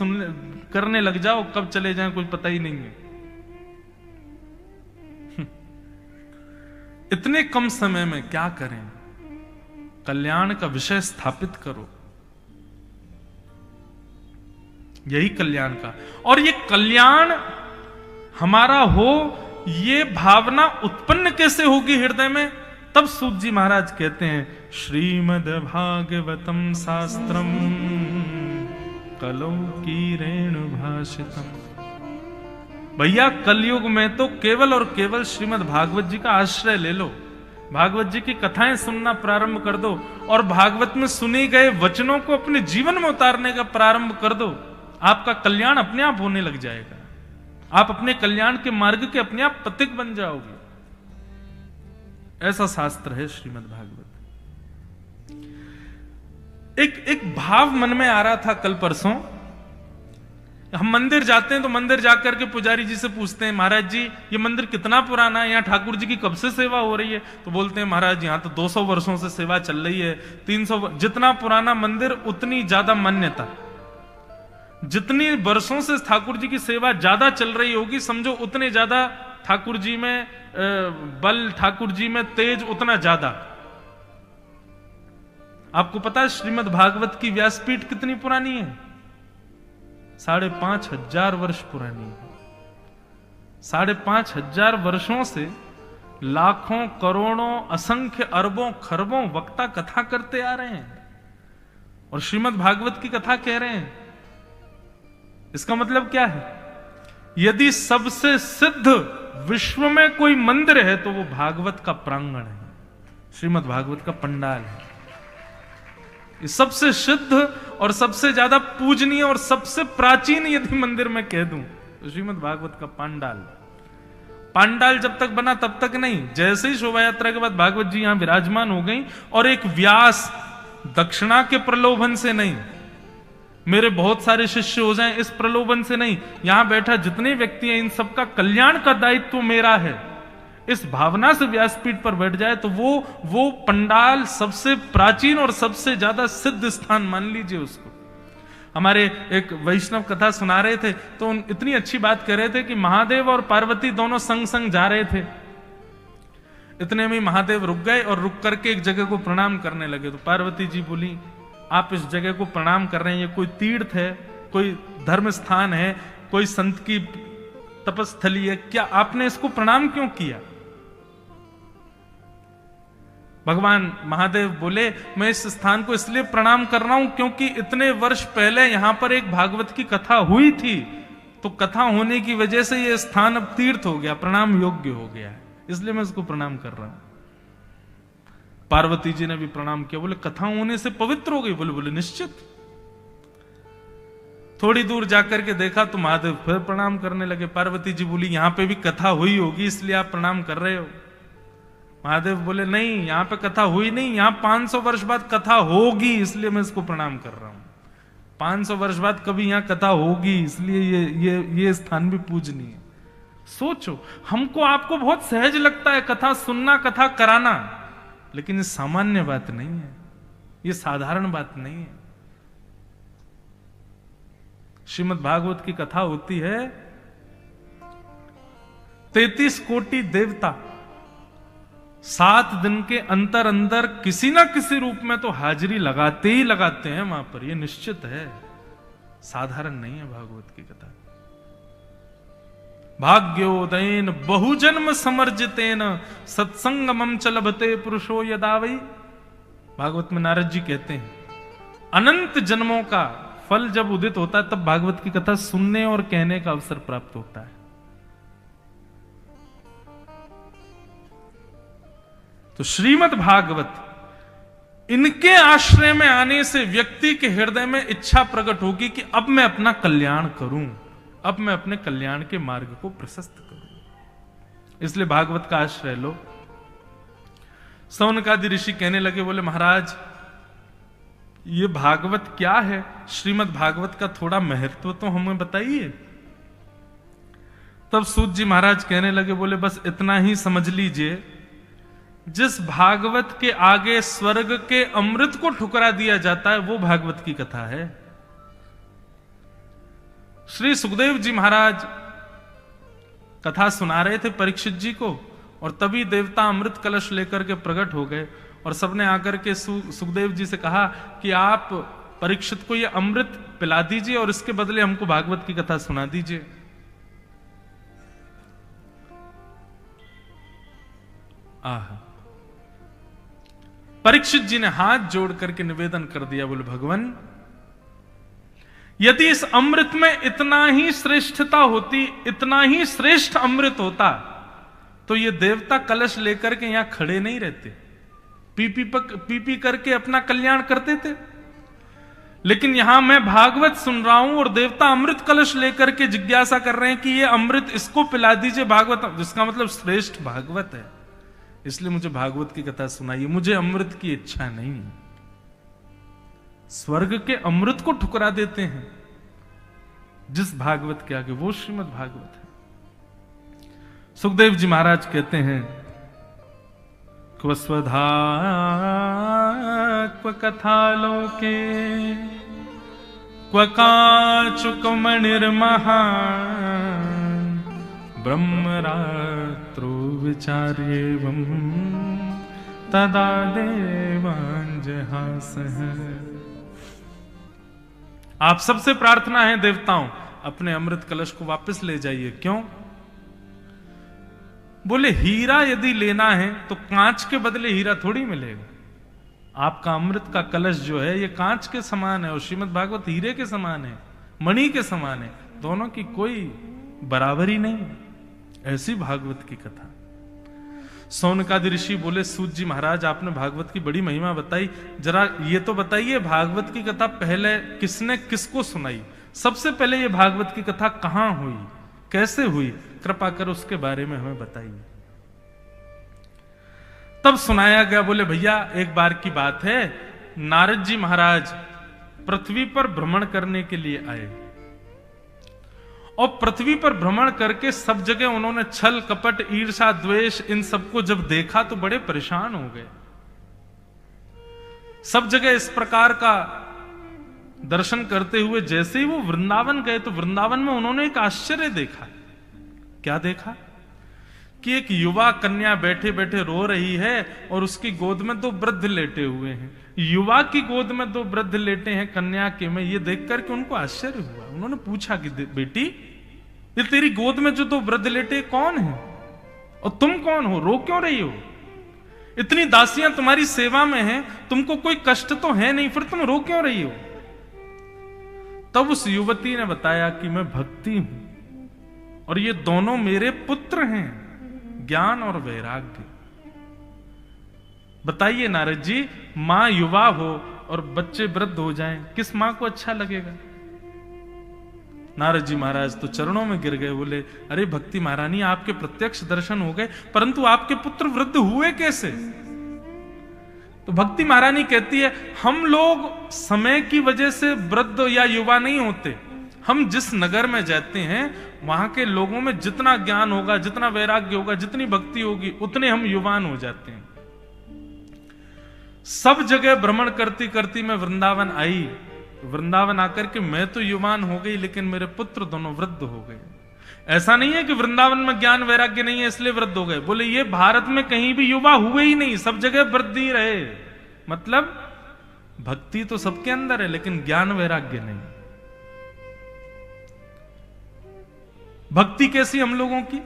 S1: करने लग जाओ, कब चले जाएं कुछ पता ही नहीं है। इतने कम समय में क्या करें? कल्याण का विषय स्थापित करो, यही कल्याण का। और ये कल्याण हमारा हो, ये भावना उत्पन्न कैसे होगी हृदय में? तब सूत जी महाराज कहते हैं, श्रीमद् भागवतम शास्त्रम कलौ कीरेण भाषितम। भैया कलयुग में तो केवल और केवल श्रीमद् भागवत जी का आश्रय ले लो, भागवत जी की कथाएं सुनना प्रारंभ कर दो, और भागवत में सुने गए वचनों को अपने जीवन में उतारने का प्रारंभ कर दो। आपका कल्याण अपने आप होने लग जाएगा, आप अपने कल्याण के मार्ग के अपने आप पथिक बन जाओगे। ऐसा शास्त्र है श्रीमद् भागवत। एक भाव मन में आ रहा था कल परसों। हम मंदिर जाते हैं तो मंदिर जाकर के पुजारी जी से पूछते हैं, महाराज जी ये मंदिर कितना पुराना है, यहाँ ठाकुर जी की कब से सेवा हो रही है? तो बोलते हैं, महाराज यहाँ तो 200 वर्षों से सेवा चल रही है, 300। जितना पुराना मंदिर उतनी ज्यादा मान्यता, जितनी वर्षों से ठाकुर जी की सेवा ज्यादा चल रही होगी, समझो उतने ज्यादा ठाकुर जी में बल, ठाकुर जी में तेज उतना ज्यादा। आपको पता है श्रीमद् भागवत की व्यासपीठ कितनी पुरानी है? 5,500 वर्ष पुरानी है। 5,500 वर्षों से लाखों, करोड़ों, असंख्य, अरबों, खरबों वक्ता कथा करते आ रहे हैं, और श्रीमद् भागवत की कथा कह रहे हैं। इसका मतलब क्या है? यदि सबसे सिद्ध विश्व में कोई मंदिर है तो वो भागवत का प्रांगण है, श्रीमद् भागवत का पंडाल है। ये सबसे सिद्ध और सबसे ज्यादा पूजनीय और सबसे प्राचीन यदि मंदिर में कह दूं तो श्रीमद् भागवत का पंडाल। पंडाल जब तक बना तब तक नहीं, जैसे ही शोभा यात्रा के बाद भागवत जी यहां विराजमान हो गई, और एक व्यास दक्षिणा के प्रलोभन से नहीं, मेरे बहुत सारे शिष्य हो जाएं इस प्रलोभन से नहीं, यहां बैठा जितने व्यक्ति हैं इन सबका कल्याण का दायित्व मेरा है, इस भावना से व्यासपीठ पर बैठ जाए तो वो पंडाल सबसे प्राचीन और सबसे ज्यादा सिद्ध स्थान मान लीजिए उसको। हमारे एक वैष्णव कथा सुना रहे थे तो इतनी अच्छी बात कह रहे थे कि महादेव और पार्वती दोनों संग संग जा रहे थे। इतने में महादेव रुक गए और रुक करके एक जगह को प्रणाम करने लगे। तो पार्वती जी बोली, आप इस जगह को प्रणाम कर रहे हैं, ये कोई तीर्थ है, कोई धर्म स्थान है, कोई संत की तपस्थली है, क्या आपने इसको प्रणाम क्यों किया? भगवान महादेव बोले, मैं इस स्थान को इसलिए प्रणाम कर रहा हूं क्योंकि इतने वर्ष पहले यहां पर एक भागवत की कथा हुई थी, तो कथा होने की वजह से यह स्थान अब तीर्थ हो गया, प्रणाम योग्य हो गया है, इसलिए मैं इसको प्रणाम कर रहा हूं। पार्वती जी ने भी प्रणाम किया, बोले कथा होने से पवित्र हो गई? बोले निश्चित। थोड़ी दूर जाकर के देखा तो महादेव फिर प्रणाम करने लगे। पार्वती जी बोली, यहां पे भी कथा हुई होगी इसलिए आप प्रणाम कर रहे हो? महादेव बोले, नहीं, यहां पे कथा हुई नहीं, यहां 500 वर्ष बाद कथा होगी इसलिए मैं इसको प्रणाम कर रहा हूं। 500 वर्ष बाद कभी यहां कथा होगी, इसलिए ये स्थान भी पूजनीय है। सोचो, हमको आपको बहुत सहज लगता है कथा सुनना, कथा कराना, लेकिन ये सामान्य बात नहीं है, ये साधारण बात नहीं है। श्रीमद् भागवत की कथा होती है, 33 कोटि देवता 7 दिन के अंतर अंदर किसी ना किसी रूप में तो हाजिरी लगाते ही लगाते हैं वहां पर, यह निश्चित है, साधारण नहीं है भागवत की कथा। भाग्योदयन बहुजन्म समर्जितेन सत्संगमम च लभते पुरुषो यदा वै। भागवत में नारद जी कहते हैं, अनंत जन्मों का फल जब उदित होता है तब भागवत की कथा सुनने और कहने का अवसर प्राप्त होता है। तो श्रीमद् भागवत, इनके आश्रय में आने से व्यक्ति के हृदय में इच्छा प्रकट होगी कि अब मैं अपना कल्याण करूं, अब मैं अपने कल्याण के मार्ग को प्रशस्त करूं। इसलिए भागवत का आश्रय लो। सौनकादि ऋषि कहने लगे, बोले महाराज ये भागवत क्या है, श्रीमद् भागवत का थोड़ा महत्व तो हमें बताइए। तब सूत जी महाराज कहने लगे, बोले बस इतना ही समझ लीजिए, जिस भागवत के आगे स्वर्ग के अमृत को ठुकरा दिया जाता है वो भागवत की कथा है। श्री सुखदेव जी महाराज कथा सुना रहे थे परीक्षित जी को, और तभी देवता अमृत कलश लेकर के प्रकट हो गए, और सबने आकर के सुखदेव जी से कहा कि आप परीक्षित को ये अमृत पिला दीजिए और इसके बदले हमको भागवत की कथा सुना दीजिए। परीक्षित जी ने हाथ जोड़ करके निवेदन कर दिया, बोले भगवान, यदि इस अमृत में इतना ही श्रेष्ठता होती, इतना ही श्रेष्ठ अमृत होता, तो ये देवता कलश लेकर के यहां खड़े नहीं रहते, पी पी करके अपना कल्याण करते थे। लेकिन यहां मैं भागवत सुन रहा हूं और देवता अमृत कलश लेकर के जिज्ञासा कर रहे हैं कि ये अमृत इसको पिला दीजिए भागवत, जिसका मतलब श्रेष्ठ भागवत है, इसलिए मुझे भागवत की कथा सुनाइए, मुझे अमृत की इच्छा नहीं है। स्वर्ग के अमृत को ठुकरा देते हैं जिस भागवत के आगे, वो श्रीमद् भागवत है। सुखदेव जी महाराज कहते हैं, क्व स्वधा क्व कथा लोके क्व काचुक मणिर्महा ब्रह्मरात्रो विचार्येवं तदा देवांजहासः। आप सबसे प्रार्थना है देवताओं, अपने अमृत कलश को वापस ले जाइए। क्यों? बोले हीरा यदि लेना है तो कांच के बदले हीरा थोड़ी मिलेगा। आपका अमृत का कलश जो है ये कांच के समान है और श्रीमद् भागवत हीरे के समान है, मणि के समान है, दोनों की कोई बराबरी नहीं। ऐसी भागवत की कथा। सौनकादि ऋषि बोले, सूत जी महाराज आपने भागवत की बड़ी महिमा बताई, जरा ये तो बताइए भागवत की कथा पहले किसने किसको सुनाई, सबसे पहले ये भागवत की कथा कहां हुई, कैसे हुई, कृपा कर उसके बारे में हमें बताइए। तब सुनाया गया। बोले भैया एक बार की बात है, नारद जी महाराज पृथ्वी पर भ्रमण करने के लिए आए और पृथ्वी पर भ्रमण करके सब जगह उन्होंने छल कपट ईर्षा द्वेष इन सबको जब देखा तो बड़े परेशान हो गए। सब जगह इस प्रकार का दर्शन करते हुए जैसे ही वो वृंदावन गए तो वृंदावन में उन्होंने एक आश्चर्य देखा। क्या देखा? कि एक युवा कन्या बैठे बैठे रो रही है और उसकी गोद में दो वृद्ध लेटे हुए हैं। युवा की गोद में दो वृद्ध लेटे हैं कन्या के में, ये देख करके उनको आश्चर्य हुआ। उन्होंने पूछा कि बेटी ये तेरी गोद में जो दो वृद्ध लेटे कौन है और तुम कौन हो, रो क्यों रही हो? इतनी दासियां तुम्हारी सेवा में हैं, तुमको कोई कष्ट तो है नहीं, फिर तुम रो क्यों रही हो? तब उस युवती ने बताया कि मैं भक्ति हूं और ये दोनों मेरे पुत्र हैं, ज्ञान और वैराग्य। बताइए नारद जी, मां युवा हो और बच्चे वृद्ध हो जाएं, किस मां को अच्छा लगेगा? नारद जी महाराज तो चरणों में गिर गए। बोले अरे भक्ति महारानी, आपके प्रत्यक्ष दर्शन हो गए, परंतु आपके पुत्र वृद्ध हुए कैसे? तो भक्ति महारानी कहती है, हम लोग समय की वजह से वृद्ध या युवा नहीं होते। हम जिस नगर में जाते हैं वहां के लोगों में जितना ज्ञान होगा, जितना वैराग्य होगा, जितनी भक्ति होगी, उतने हम युवान हो जाते हैं। सब जगह भ्रमण करती करती मैं वृंदावन आई। वृंदावन आकर के मैं तो युवान हो गई, लेकिन मेरे पुत्र दोनों वृद्ध हो गए। ऐसा नहीं है कि वृंदावन में ज्ञान वैराग्य नहीं है इसलिए वृद्ध हो गए। बोले ये भारत में कहीं भी युवा हुए ही नहीं, सब जगह वृद्ध ही रहे। मतलब भक्ति तो सबके अंदर है लेकिन ज्ञान वैराग्य नहीं। भक्ति कैसी हम लोगों की?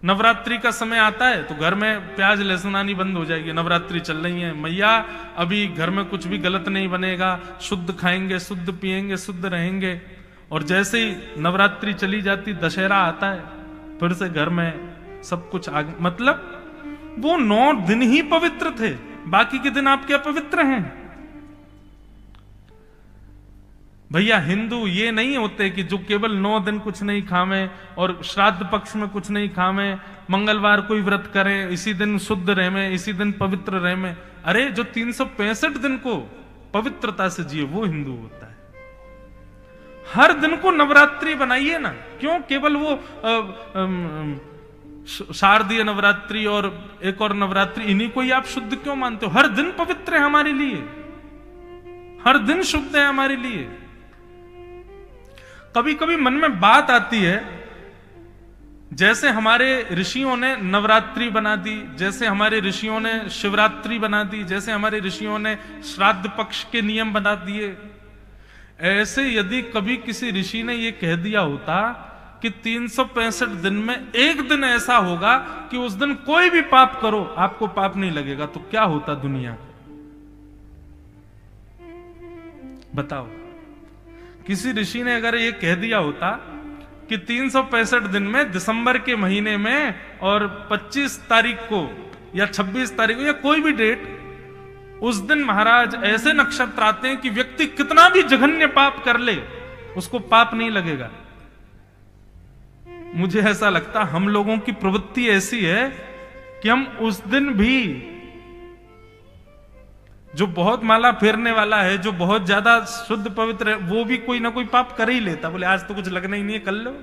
S1: नवरात्रि का समय आता है तो घर में प्याज लहसुन आनी बंद हो जाएगी। नवरात्रि चल रही है, मैया अभी घर में कुछ भी गलत नहीं बनेगा, शुद्ध खाएंगे, शुद्ध पिएंगे, शुद्ध रहेंगे। और जैसे ही नवरात्रि चली जाती, दशहरा आता है, फिर से घर में सब कुछ मतलब वो 9 दिन ही पवित्र थे, बाकी के दिन आपके अपवित्र हैं। भैया हिंदू ये नहीं होते कि जो केवल 9 दिन कुछ नहीं खावे और श्राद्ध पक्ष में कुछ नहीं खावे, मंगलवार कोई व्रत करें, इसी दिन शुद्ध रहे, इसी दिन पवित्र रहे। अरे जो 365 दिन को पवित्रता से जिए वो हिंदू होता है। हर दिन को नवरात्रि बनाइए ना, क्यों केवल वो शारदीय नवरात्रि और एक और नवरात्रि, इन्हीं को ही आप शुद्ध क्यों मानते हो? हर दिन पवित्र है हमारे लिए, हर दिन शुद्ध है हमारे लिए। कभी कभी मन में बात आती है, जैसे हमारे ऋषियों ने नवरात्रि बना दी, जैसे हमारे ऋषियों ने शिवरात्रि बना दी, जैसे हमारे ऋषियों ने श्राद्ध पक्ष के नियम बना दिए, ऐसे यदि कभी किसी ऋषि ने यह कह दिया होता कि 365 दिन में एक दिन ऐसा होगा कि उस दिन कोई भी पाप करो आपको पाप नहीं लगेगा, तो क्या होता दुनिया? बताओ, किसी ऋषि ने अगर ये कह दिया होता कि 365 दिन में दिसंबर के महीने में और 25 तारीख को या 26 तारीख को या कोई भी डेट, उस दिन महाराज ऐसे नक्षत्र आते हैं कि व्यक्ति कितना भी जघन्य पाप कर ले उसको पाप नहीं लगेगा। मुझे ऐसा लगता हम लोगों की प्रवृत्ति ऐसी है कि हम उस दिन भी, जो बहुत माला फेरने वाला है, जो बहुत ज्यादा शुद्ध पवित्र है, वो भी कोई ना कोई पाप कर ही लेता, बोले आज तो कुछ लगना ही नहीं है, कर लो।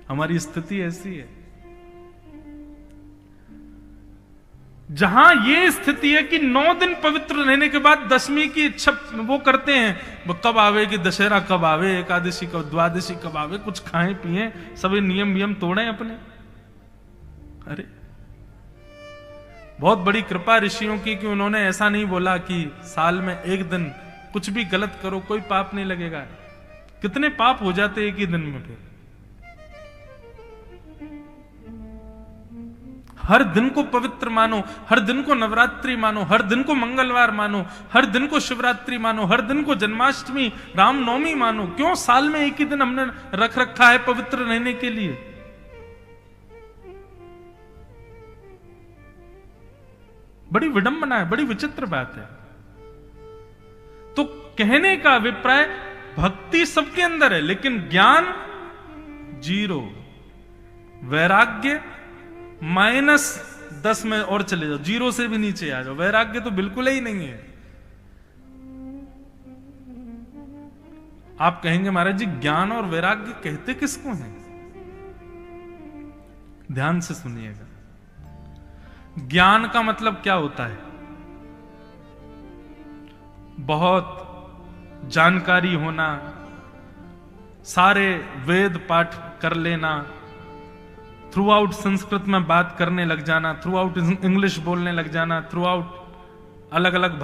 S1: हमारी स्थिति ऐसी है। जहां ये स्थिति है कि 9 दिन पवित्र रहने के बाद 10वीं की इच्छा वो करते हैं, वो कब आवे कि दशहरा कब आवे, एकादशी कब, द्वादशी कब आवे, कुछ खाएं पिए, सभी नियम तोड़े अपने। अरे बहुत बड़ी कृपा ऋषियों की कि उन्होंने ऐसा नहीं बोला कि साल में एक दिन कुछ भी गलत करो कोई पाप नहीं लगेगा। कितने पाप हो जाते एक ही दिन में। फिर हर दिन को पवित्र मानो, हर दिन को नवरात्रि मानो, हर दिन को मंगलवार मानो, हर दिन को शिवरात्रि मानो, हर दिन को जन्माष्टमी, रामनवमी मानो। क्यों? साल में एक ही दिन हमने रख रखा है पवित्र रहने के लिए। बड़ी विडंबना है, बड़ी विचित्र बात है। तो कहने का अभिप्राय, भक्ति सबके अंदर है लेकिन ज्ञान 0, वैराग्य -10 में और चले जाओ, 0 से भी नीचे आ जाओ, वैराग्य तो बिल्कुल ही नहीं है। आप कहेंगे महाराज जी ज्ञान और वैराग्य कहते किसको हैं? ध्यान से सुनिएगा। ज्ञान का मतलब क्या होता है? बहुत जानकारी होना, सारे वेद पाठ कर लेना, थ्रू आउट संस्कृत में बात करने लग जाना, थ्रू आउट इंग्लिश बोलने लग जाना, थ्रू आउट अलग अलग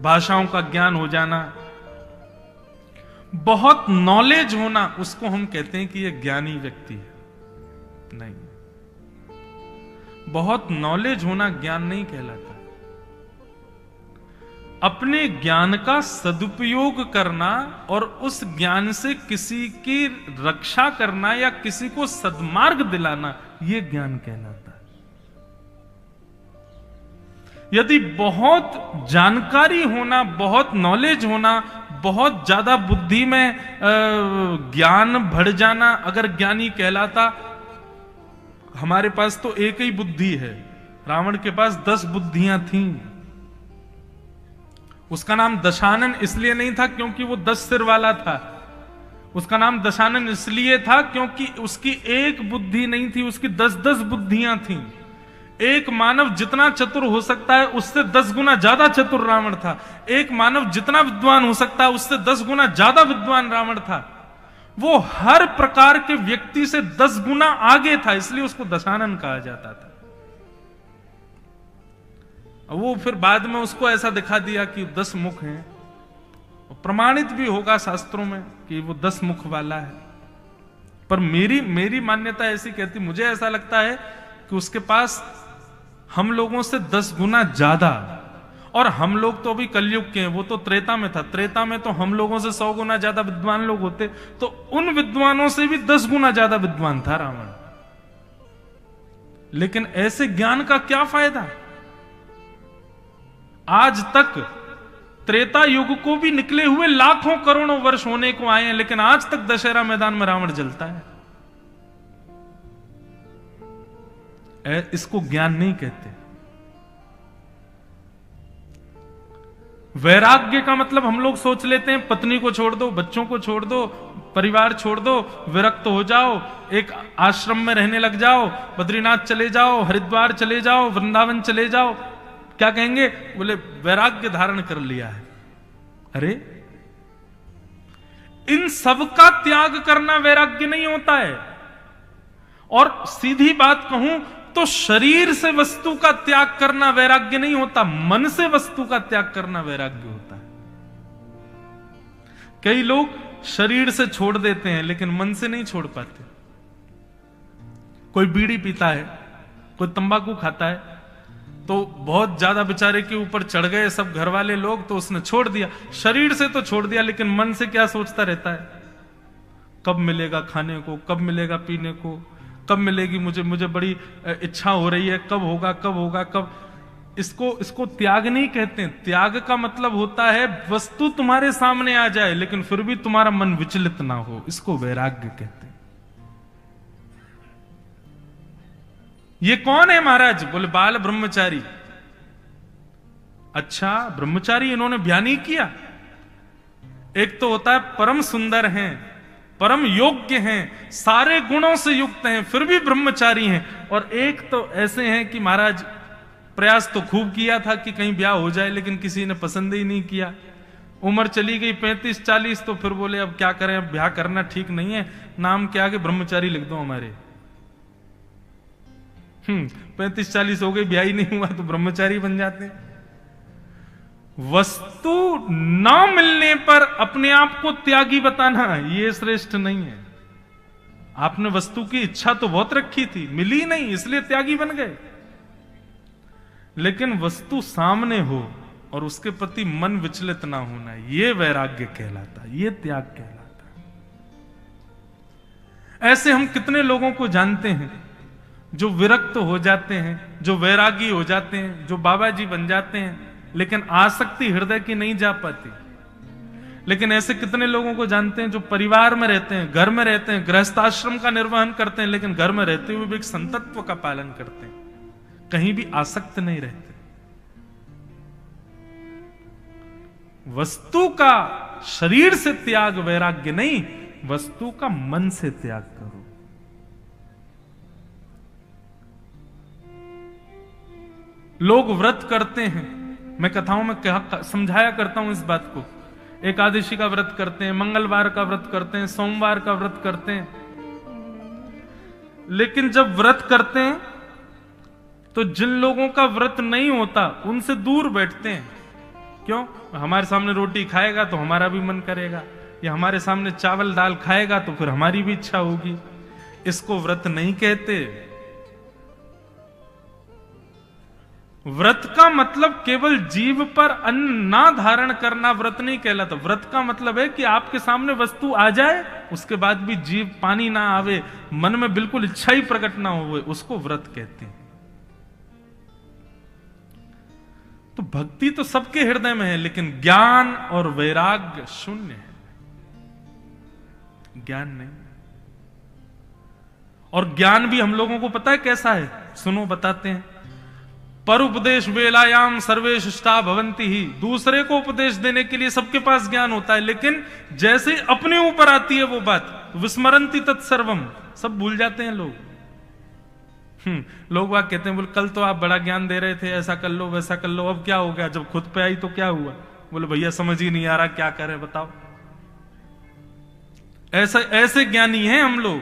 S1: भाषाओं का ज्ञान हो जाना, बहुत नॉलेज होना, उसको हम कहते हैं कि यह ज्ञानी व्यक्ति है। नहीं, बहुत नॉलेज होना ज्ञान नहीं कहलाता। अपने ज्ञान का सदुपयोग करना और उस ज्ञान से किसी की रक्षा करना या किसी को सद्मार्ग दिलाना, यह ज्ञान कहलाता है। यदि बहुत जानकारी होना, बहुत नॉलेज होना, बहुत ज्यादा बुद्धि में ज्ञान बढ़ जाना अगर ज्ञानी कहलाता, हमारे पास तो एक ही बुद्धि है, रावण के पास 10 बुद्धियां थीं। उसका नाम दशानन इसलिए नहीं था क्योंकि वो 10 सिर वाला था, उसका नाम दशानन इसलिए था क्योंकि उसकी एक बुद्धि नहीं थी, उसकी 10-10 बुद्धियां थीं। एक मानव जितना चतुर हो सकता है उससे 10 गुना ज्यादा चतुर रावण था। एक मानव जितना विद्वान हो सकता है उससे 10 गुना ज्यादा विद्वान रावण था। वो हर प्रकार के व्यक्ति से 10 गुना आगे था, इसलिए उसको दशानन कहा जाता था। वो फिर बाद में उसको ऐसा दिखा दिया कि 10 मुख हैं, प्रमाणित भी होगा शास्त्रों में कि वो 10 मुख वाला है। पर मेरी मान्यता ऐसी कहती, मुझे ऐसा लगता है कि उसके पास हम लोगों से 10 गुना ज्यादा, और हम लोग तो अभी कलयुग के हैं, वो तो त्रेता में था। त्रेता में तो हम लोगों से 100 गुना ज्यादा विद्वान लोग होते, तो उन विद्वानों से भी 10 गुना ज्यादा विद्वान था रावण। लेकिन ऐसे ज्ञान का क्या फायदा? आज तक त्रेता युग को भी निकले हुए लाखों करोड़ों वर्ष होने को आए हैं, लेकिन आज तक दशहरा मैदान में रावण जलता है। इसको ज्ञान नहीं कहते। वैराग्य का मतलब हम लोग सोच लेते हैं पत्नी को छोड़ दो, बच्चों को छोड़ दो, परिवार छोड़ दो, विरक्त हो जाओ, एक आश्रम में रहने लग जाओ, बद्रीनाथ चले जाओ, हरिद्वार चले जाओ, वृंदावन चले जाओ। क्या कहेंगे? बोले वैराग्य धारण कर लिया है। अरे इन सब का त्याग करना वैराग्य नहीं होता है। और सीधी बात कहूं तो शरीर से वस्तु का त्याग करना वैराग्य नहीं होता, मन से वस्तु का त्याग करना वैराग्य होता है। कई लोग शरीर से छोड़ देते हैं लेकिन मन से नहीं छोड़ पाते। कोई बीड़ी पीता है, कोई तंबाकू खाता है, तो बहुत ज्यादा बेचारे के ऊपर चढ़ गए सब घर वाले लोग, तो उसने छोड़ दिया। शरीर से तो छोड़ दिया लेकिन मन से क्या सोचता रहता है? कब मिलेगा खाने को, कब मिलेगा पीने को, कब मिलेगी मुझे बड़ी इच्छा हो रही है, कब होगा कब होगा कब। इसको त्याग नहीं कहते। त्याग का मतलब होता है वस्तु तुम्हारे सामने आ जाए लेकिन फिर भी तुम्हारा मन विचलित ना हो, इसको वैराग्य कहते हैं। ये कौन है महाराज? बोले बाल ब्रह्मचारी। अच्छा, ब्रह्मचारी इन्होंने बयान नहीं किया। एक तो होता है परम सुंदर हैं, परम योग्य हैं, सारे गुणों से युक्त हैं, फिर भी ब्रह्मचारी हैं। और एक तो ऐसे हैं कि महाराज प्रयास तो खूब किया था कि कहीं ब्याह हो जाए लेकिन किसी ने पसंद ही नहीं किया। उम्र चली गई 35-40, तो फिर बोले अब क्या करें, अब ब्याह करना ठीक नहीं है, नाम के आगे ब्रह्मचारी लिख दो हमारे। 35-40 हो गई, ब्याह ही नहीं हुआ तो ब्रह्मचारी बन जाते हैं। वस्तु ना मिलने पर अपने आप को त्यागी बताना ये श्रेष्ठ नहीं है। आपने वस्तु की इच्छा तो बहुत रखी थी, मिली नहीं इसलिए त्यागी बन गए। लेकिन वस्तु सामने हो और उसके प्रति मन विचलित ना होना, ये वैराग्य कहलाता, ये त्याग कहलाता। ऐसे हम कितने लोगों को जानते हैं जो विरक्त हो जाते हैं, जो वैरागी हो जाते हैं, जो बाबा जी बन जाते हैं, लेकिन आसक्ति हृदय की नहीं जा पाती। लेकिन ऐसे कितने लोगों को जानते हैं जो परिवार में रहते हैं, घर में रहते हैं, गृहस्थाश्रम का निर्वहन करते हैं, लेकिन घर में रहते हुए भी एक संतत्व का पालन करते हैं, कहीं भी आसक्त नहीं रहते। वस्तु का शरीर से त्याग वैराग्य नहीं, वस्तु का मन से त्याग करो। लोग व्रत करते हैं, मैं कथाओं में समझाया करता हूं इस बात को। एकादशी का व्रत करते हैं, मंगलवार का व्रत करते हैं, सोमवार का व्रत करते हैं, लेकिन जब व्रत करते हैं तो जिन लोगों का व्रत नहीं होता उनसे दूर बैठते हैं। क्यों? हमारे सामने रोटी खाएगा तो हमारा भी मन करेगा, या हमारे सामने चावल दाल खाएगा तो फिर हमारी भी इच्छा होगी। इसको व्रत नहीं कहते। व्रत का मतलब केवल जीव पर अन्न ना धारण करना व्रत नहीं कहलाता। व्रत का मतलब है कि आपके सामने वस्तु आ जाए, उसके बाद भी जीव पानी ना आवे, मन में बिल्कुल इच्छा ही प्रकट ना हो, उसको व्रत कहते हैं। तो भक्ति तो सबके हृदय में है, लेकिन ज्ञान और वैराग्य शून्य है, ज्ञान नहीं। और ज्ञान भी हम लोगों को पता है कैसा है, सुनो बताते हैं। पर उपदेश वेलायाम सर्वे शिष्टा भवंती ही। दूसरे को उपदेश देने के लिए सबके पास ज्ञान होता है, लेकिन जैसे अपने ऊपर आती है वो बात, विस्मरंती तत्सर्वम, सब भूल जाते हैं लोग। लोग वहां कहते हैं, बोले कल तो आप बड़ा ज्ञान दे रहे थे, ऐसा कर लो वैसा कर लो, अब क्या हो गया? जब खुद पे आई तो क्या हुआ? बोले भैया समझ ही नहीं आ रहा क्या करें बताओ। ऐसे ज्ञानी हैं हम लोग।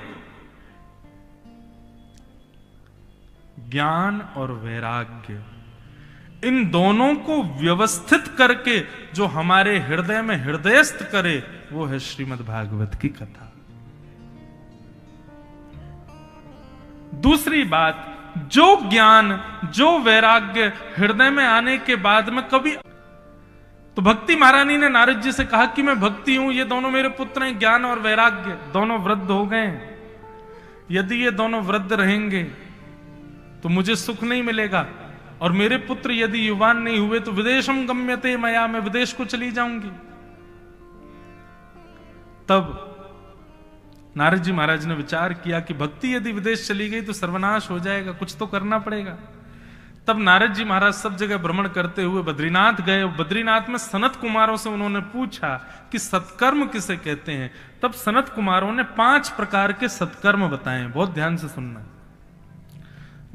S1: ज्ञान और वैराग्य, इन दोनों को व्यवस्थित करके जो हमारे हृदय में हृदयस्थ करे, वो है श्रीमद् भागवत की कथा। दूसरी बात, जो ज्ञान जो वैराग्य हृदय में आने के बाद में कभी, तो भक्ति महारानी ने नारद जी से कहा कि मैं भक्ति हूं, ये दोनों मेरे पुत्र हैं, ज्ञान और वैराग्य दोनों वृद्ध हो गए। यदि ये दोनों वृद्ध रहेंगे तो मुझे सुख नहीं मिलेगा, और मेरे पुत्र यदि युवान नहीं हुए तो विदेशम गम्यते मया, मैं विदेश को चली जाऊंगी। तब नारद जी महाराज ने विचार किया कि भक्ति यदि विदेश चली गई तो सर्वनाश हो जाएगा, कुछ तो करना पड़ेगा। तब नारद जी महाराज सब जगह भ्रमण करते हुए बद्रीनाथ गए। बद्रीनाथ में सनत कुमारों से उन्होंने पूछा कि सत्कर्म किसे कहते हैं। तब सनत कुमारों ने 5 प्रकार के सत्कर्म बताए। बहुत ध्यान से सुनना।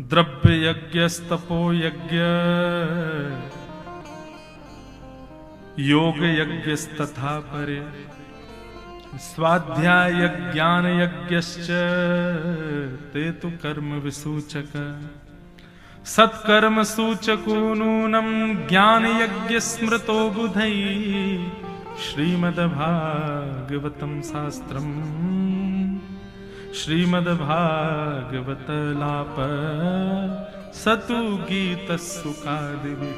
S1: द्रव्य यज्ञ, तपो यज्ञ, योग यज्ञ तथा परे, स्वाध्याय ज्ञान यज्ञश्च ते तु कर्म विसूचक, सत्कर्म सूचको नूनम ज्ञान यज्ञ स्मृतो बुधै, श्रीमद्भागवतम शास्त्रम श्रीमद्भागवतलाप सतु गीत सुखादिवि।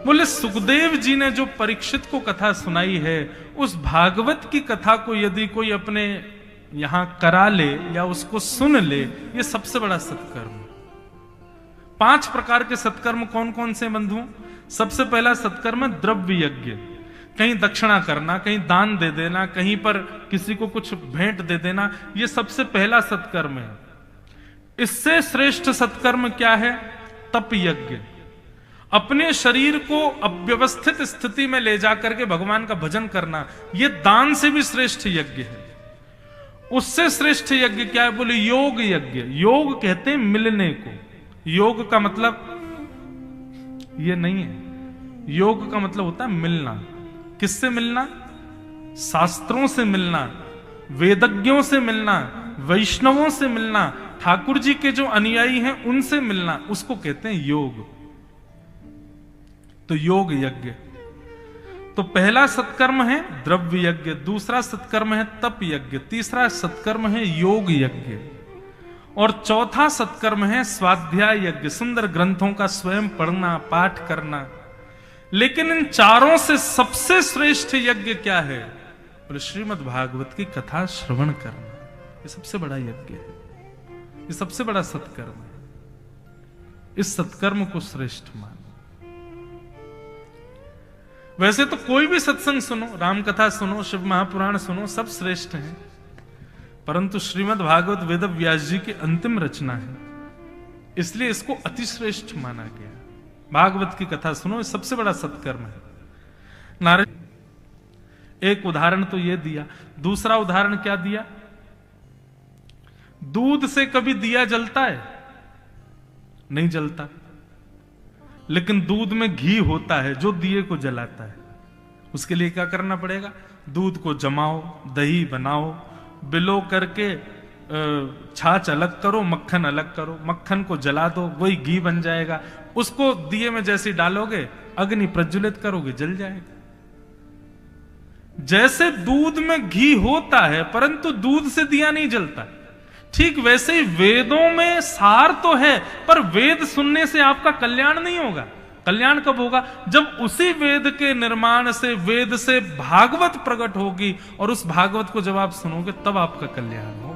S1: बोले सुखदेव जी ने जो परीक्षित को कथा सुनाई है, उस भागवत की कथा को यदि कोई अपने यहां करा ले या उसको सुन ले, ये सबसे बड़ा सत्कर्म। 5 प्रकार के सत्कर्म कौन कौन से बंधु? सबसे पहला सत्कर्म द्रव्य यज्ञ, कहीं दक्षिणा करना, कहीं दान दे देना, कहीं पर किसी को कुछ भेंट दे देना, ये सबसे पहला सत्कर्म है। इससे श्रेष्ठ सत्कर्म क्या है? तप यज्ञ, अपने शरीर को अव्यवस्थित स्थिति में ले जाकर के भगवान का भजन करना, यह दान से भी श्रेष्ठ यज्ञ है। उससे श्रेष्ठ यज्ञ क्या है? बोले योग यज्ञ। योग कहते हैं मिलने को। योग का मतलब यह नहीं है। योग का मतलब होता है मिलना। किससे मिलना? शास्त्रों से मिलना, वेदज्ञों से मिलना, वैष्णवों से मिलना, ठाकुर जी के जो अनुयायी हैं उनसे मिलना, उसको कहते हैं योग। तो योग यज्ञ तो पहला सत्कर्म है द्रव्य यज्ञ, दूसरा सत्कर्म है तप यज्ञ, तीसरा सत्कर्म है योग यज्ञ, और चौथा सत्कर्म है स्वाध्याय यज्ञ, सुंदर ग्रंथों का स्वयं पढ़ना, पाठ करना। लेकिन इन चारों से सबसे श्रेष्ठ यज्ञ क्या है? बोले श्रीमद् भागवत की कथा श्रवण करना। ये सबसे बड़ा यज्ञ है, ये सबसे बड़ा सत्कर्म है। इस सत्कर्म को श्रेष्ठ मानो। वैसे तो कोई भी सत्संग सुनो, राम कथा सुनो, शिव महापुराण सुनो, सब श्रेष्ठ हैं, परंतु श्रीमद् भागवत वेद व्यास जी की अंतिम रचना है, इसलिए इसको अतिश्रेष्ठ माना गया। भागवत की कथा सुनो, ये सबसे बड़ा सत्कर्म है। नारद एक उदाहरण तो ये दिया, दूसरा उदाहरण क्या दिया? दूध से कभी दिया जलता है? नहीं जलता। लेकिन दूध में घी होता है जो दिए को जलाता है। उसके लिए क्या करना पड़ेगा? दूध को जमाओ, दही बनाओ, बिलो करके छाछ अलग करो, मक्खन अलग करो, मक्खन को जला दो, वही घी बन जाएगा। उसको दिए में जैसे डालोगे, अग्नि प्रज्वलित करोगे, जल जाएगा। जैसे दूध में घी होता है परंतु दूध से दिया नहीं जलता, ठीक वैसे ही वेदों में सार तो है, पर वेद सुनने से आपका कल्याण नहीं होगा। कल्याण कब होगा? जब उसी वेद के निर्माण से, वेद से भागवत प्रकट होगी, और उस भागवत को जब आप सुनोगे तब आपका कल्याण होगा।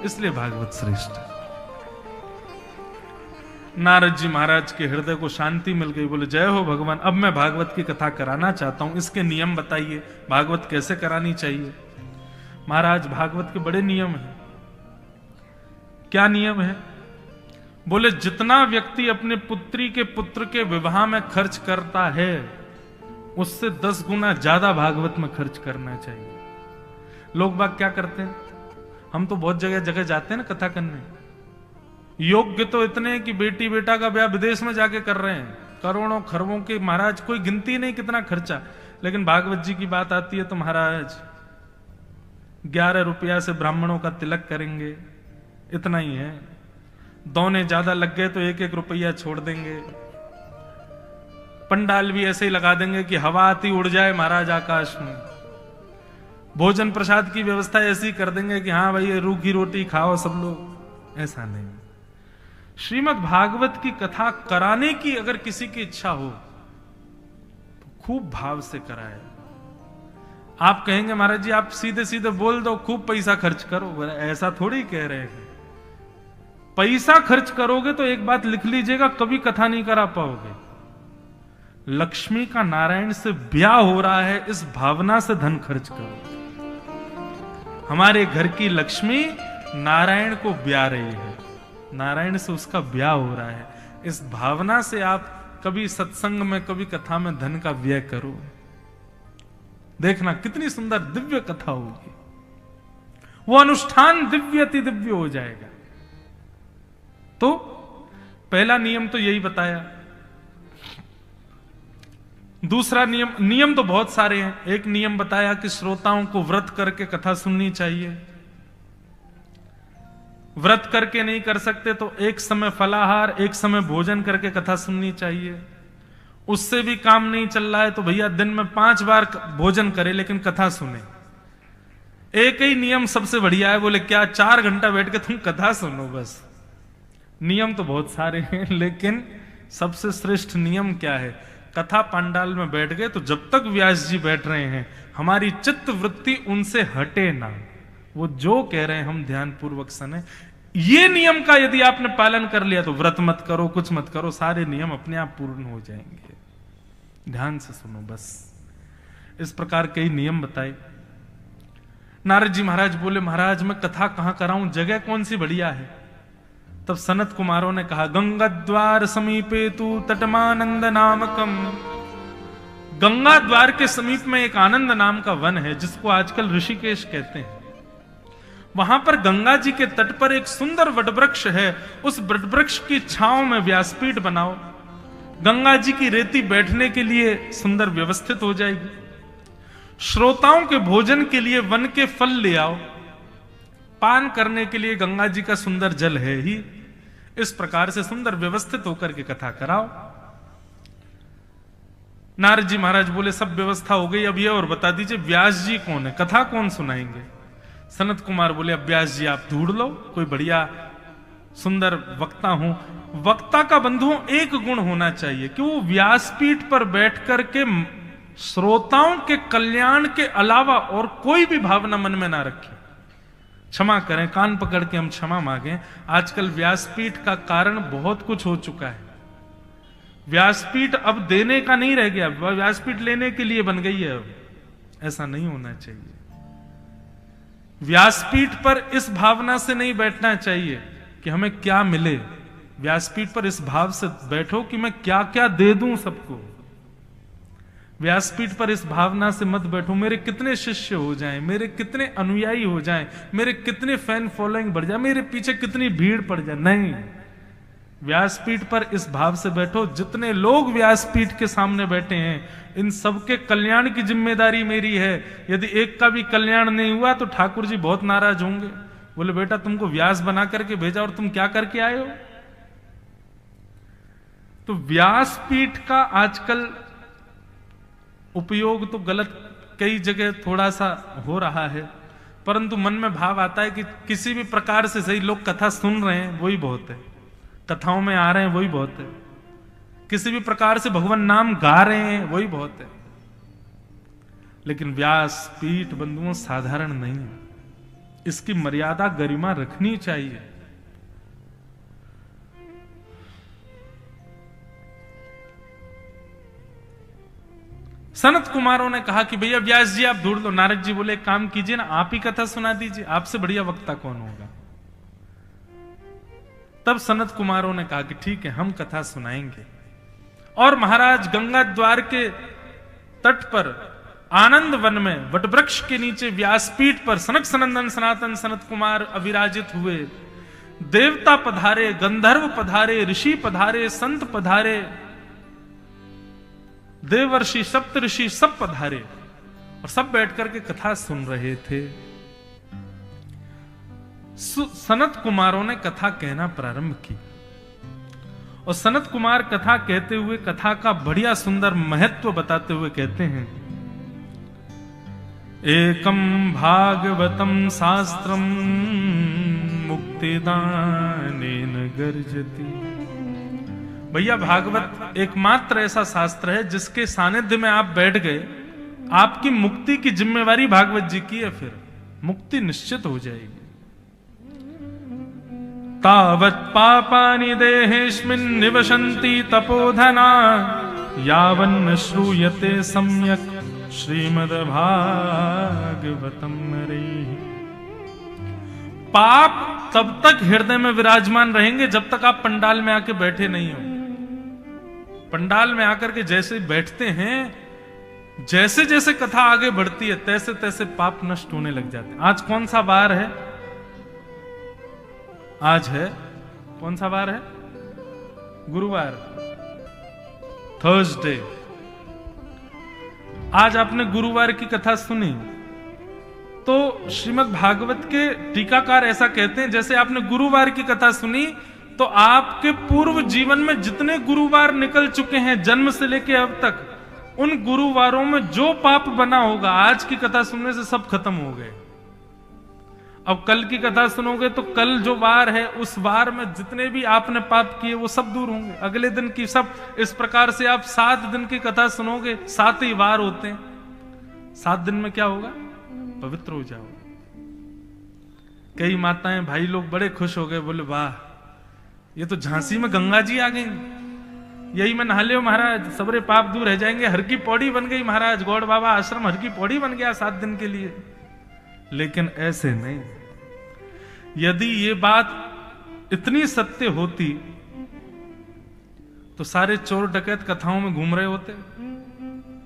S1: इसलिए भागवत श्रेष्ठ है। नारद जी महाराज के हृदय को शांति मिल गई। बोले जय हो भगवान, अब मैं भागवत की कथा कराना चाहता हूं, इसके नियम बताइए, भागवत कैसे करानी चाहिए। महाराज भागवत के बड़े नियम हैं। क्या नियम है? बोले जितना व्यक्ति अपने पुत्री के पुत्र के विवाह में खर्च करता है, उससे 10 गुना ज्यादा भागवत में खर्च करना चाहिए। लोग बाग क्या करते हैं? हम तो बहुत जगह जगह जाते हैं ना कथा करने, योग्य तो इतने हैं कि बेटी बेटा का ब्याह विदेश में जाके कर रहे हैं, करोड़ों खरबों के, महाराज कोई गिनती नहीं कितना खर्चा। लेकिन भागवत जी की बात आती है तो महाराज 11 रुपया से ब्राह्मणों का तिलक करेंगे, इतना ही है। दोने ज्यादा लग गए तो 1-1 रुपया छोड़ देंगे। पंडाल भी ऐसे ही लगा देंगे कि हवा आती उड़ जाए महाराज आकाश में। भोजन प्रसाद की व्यवस्था ऐसी कर देंगे कि हाँ भाई रूखी रोटी खाओ सब लोग। ऐसा नहीं। श्रीमद् भागवत की कथा कराने की अगर किसी की इच्छा हो तो खूब भाव से कराए। आप कहेंगे महाराज जी आप सीधे सीधे बोल दो खूब पैसा खर्च करो, ऐसा थोड़ी कह रहे हैं। पैसा खर्च करोगे तो एक बात लिख लीजिएगा, कभी कथा नहीं करा पाओगे। लक्ष्मी का नारायण से ब्याह हो रहा है, इस भावना से धन खर्च करो। हमारे घर की लक्ष्मी नारायण को ब्याह रही है, नारायण से उसका ब्याह हो रहा है, इस भावना से आप कभी सत्संग में, कभी कथा में धन का व्यय करो, देखना कितनी सुंदर दिव्य कथा होगी। वो अनुष्ठान दिव्य अति दिव्य हो जाएगा। तो पहला नियम तो यही बताया। दूसरा नियम तो बहुत सारे हैं। एक नियम बताया कि श्रोताओं को व्रत करके कथा सुननी चाहिए। व्रत करके नहीं कर सकते तो एक समय फलाहार, एक समय भोजन करके कथा सुननी चाहिए। उससे भी काम नहीं चल रहा है तो भैया दिन में 5 बार भोजन करे लेकिन कथा सुने। एक ही नियम सबसे बढ़िया है, बोले क्या 4 घंटा बैठ के तुम कथा सुनो बस। नियम तो बहुत सारे हैं लेकिन सबसे श्रेष्ठ नियम क्या है? कथा पंडाल में बैठ गए तो जब तक व्यास जी बैठ रहे हैं हमारी चित्त वृत्ति उनसे हटे ना। वो जो कह रहे हैं हम ध्यान पूर्वक सुने। ये नियम का यदि आपने पालन कर लिया तो व्रत मत करो, कुछ मत करो, सारे नियम अपने आप पूर्ण हो जाएंगे। ध्यान से सुनो बस। इस प्रकार कई नियम बताए। नारद जी महाराज बोले, महाराज मैं कथा कहां कराऊं, जगह कौन सी बढ़िया है? तब सनत कुमारों ने कहा, गंगा द्वार समीपे तू तटमानंद नामकम। गंगा द्वार के समीप में एक आनंद नाम का वन है जिसको आजकल ऋषिकेश कहते हैं। वहां पर गंगा जी के तट पर एक सुंदर वटवृक्ष है। उस वटवृक्ष की छांव में व्यासपीठ बनाओ। गंगा जी की रेती बैठने के लिए सुंदर व्यवस्थित हो जाएगी। श्रोताओं के भोजन के लिए वन के फल ले आओ। पान करने के लिए गंगा जी का सुंदर जल है ही। इस प्रकार से सुंदर व्यवस्थित होकर के कथा कराओ। नारद जी महाराज बोले, सब व्यवस्था हो गई, अब ये और बता दीजिए व्यास जी कौन है, कथा कौन सुनाएंगे? सनत कुमार बोले, अब व्यास जी आप ढूंढ लो, कोई बढ़िया सुंदर वक्ता हो। वक्ता का बंधुओं एक गुण होना चाहिए कि वो व्यासपीठ पर बैठ करके श्रोताओं के कल्याण के अलावा और कोई भी भावना मन में ना रखे। क्षमा करें, कान पकड़ के हम क्षमा मांगे। आजकल व्यासपीठ का कारण बहुत कुछ हो चुका है। व्यासपीठ अब देने का नहीं रह गया, व्यासपीठ लेने के लिए बन गई है। अब ऐसा नहीं होना चाहिए। व्यासपीठ पर इस भावना से नहीं बैठना चाहिए कि हमें क्या मिले। व्यासपीठ पर इस भाव से बैठो कि मैं क्या क्या दे दूं सबको। व्यासपीठ पर इस भावना से मत बैठो मेरे कितने शिष्य हो जाएं, मेरे कितने अनुयायी हो जाएं, मेरे कितने फैन फॉलोइंग बढ़ जाए, मेरे पीछे कितनी भीड़ पड़ जाए। नहीं, व्यासपीठ पर इस भाव से बैठो, जितने लोग व्यासपीठ के सामने बैठे हैं इन सबके कल्याण की जिम्मेदारी मेरी है। यदि एक का भी कल्याण नहीं हुआ तो ठाकुर जी बहुत नाराज होंगे। बोले, बेटा तुमको व्यास बना करके भेजा और तुम क्या करके आए हो? तो व्यासपीठ का आजकल उपयोग तो गलत कई जगह थोड़ा सा हो रहा है, परंतु मन में भाव आता है कि किसी भी प्रकार से सही लोग कथा सुन रहे हैं वही बहुत है, कथाओं में आ रहे हैं वही बहुत है, किसी भी प्रकार से भगवान नाम गा रहे हैं वही बहुत है। लेकिन व्यासपीठ बंधुओं साधारण नहीं है, इसकी मर्यादा गरिमा रखनी चाहिए। सनत कुमारों ने कहा कि भैया व्यास जी आप ढूंढ लो। नारद जी बोले, काम कीजिए ना, आप ही कथा सुना दीजिए, आपसे बढ़िया वक्ता कौन होगा। तब सनत कुमारों ने कहा कि ठीक है हम कथा सुनाएंगे। और महाराज गंगा द्वार के तट पर आनंद वन में वटवृक्ष के नीचे व्यासपीठ पर सनक सनंदन सनातन सनत कुमार अविराजित हुए। देवता पधारे, गंधर्व पधारे, ऋषि पधारे, संत पधारे, देवर्षि सप्त ऋषि सब पधारे और सब बैठ करके कथा सुन रहे थे। सनत कुमारों ने कथा कहना प्रारंभ की और सनत कुमार कथा कहते हुए कथा का बढ़िया सुंदर महत्व बताते हुए कहते हैं, एकम भागवतम शास्त्रम मुक्तिदानेन गर्जति। भैया भागवत एकमात्र ऐसा शास्त्र है जिसके सानिध्य में आप बैठ गए, आपकी मुक्ति की जिम्मेवारी भागवत जी की है, फिर मुक्ति निश्चित हो जाएगी। तावत् पापानि देहेस्मिन् निवसन्ति तपोधना यावन्न श्रूयते सम्यक् श्रीमद्भागवतम् मुरैः। पाप तब तक हृदय में विराजमान रहेंगे जब तक आप पंडाल में आके बैठे नहीं हो। पंडाल में आकर के जैसे बैठते हैं, जैसे जैसे कथा आगे बढ़ती है तैसे तैसे पाप नष्ट होने लग जाते हैं। आज कौन सा वार है? आज है कौन सा वार है? गुरुवार, थर्सडे। आज आपने गुरुवार की कथा सुनी तो श्रीमद् भागवत के टीकाकार ऐसा कहते हैं, जैसे आपने गुरुवार की कथा सुनी तो आपके पूर्व जीवन में जितने गुरुवार निकल चुके हैं जन्म से लेके अब तक, उन गुरुवारों में जो पाप बना होगा आज की कथा सुनने से सब खत्म हो गए। अब कल की कथा सुनोगे तो कल जो वार है उस वार में जितने भी आपने पाप किए वो सब दूर होंगे। अगले दिन की सब, इस प्रकार से आप 7 दिन की कथा सुनोगे, 7 ही वार होते हैं। 7 दिन में क्या होगा? पवित्र हो जाओगे। कई माताएं भाई लोग बड़े खुश हो गए, बोले वाह, ये तो झांसी में गंगा जी आ गई, यही में नहा लियो महाराज, सबरे पाप दूर रह जाएंगे। हर की पौड़ी बन गई महाराज, गौड़ बाबा आश्रम हर की पौड़ी बन गया 7 दिन के लिए। लेकिन ऐसे नहीं। यदि ये बात इतनी सत्य होती तो सारे चोर डकैत कथाओं में घूम रहे होते।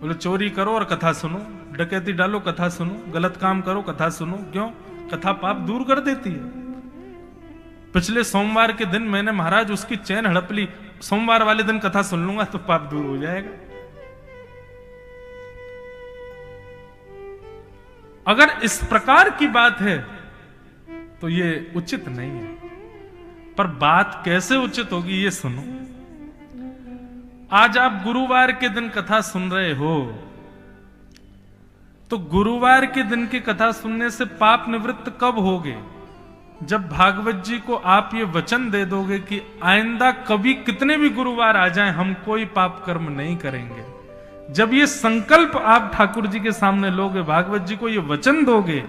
S1: बोले चोरी करो और कथा सुनो, डकैती डालो कथा सुनो, गलत काम करो कथा सुनो। क्यों? कथा पाप दूर कर देती है। पिछले सोमवार के दिन मैंने महाराज उसकी चैन हड़प ली, सोमवार वाले दिन कथा सुन लूंगा तो पाप दूर हो जाएगा। अगर इस प्रकार की बात है तो ये उचित नहीं है। पर बात कैसे उचित होगी ये सुनो। आज आप गुरुवार के दिन कथा सुन रहे हो तो गुरुवार के दिन की कथा सुनने से पाप निवृत्त कब होगे? जब भागवत जी को आप ये वचन दे दोगे कि आइंदा कभी कितने भी गुरुवार आ जाएं हम कोई पाप कर्म नहीं करेंगे। जब ये संकल्प आप ठाकुर जी के सामने लोगे, भागवत जी को ये वचन दोगे,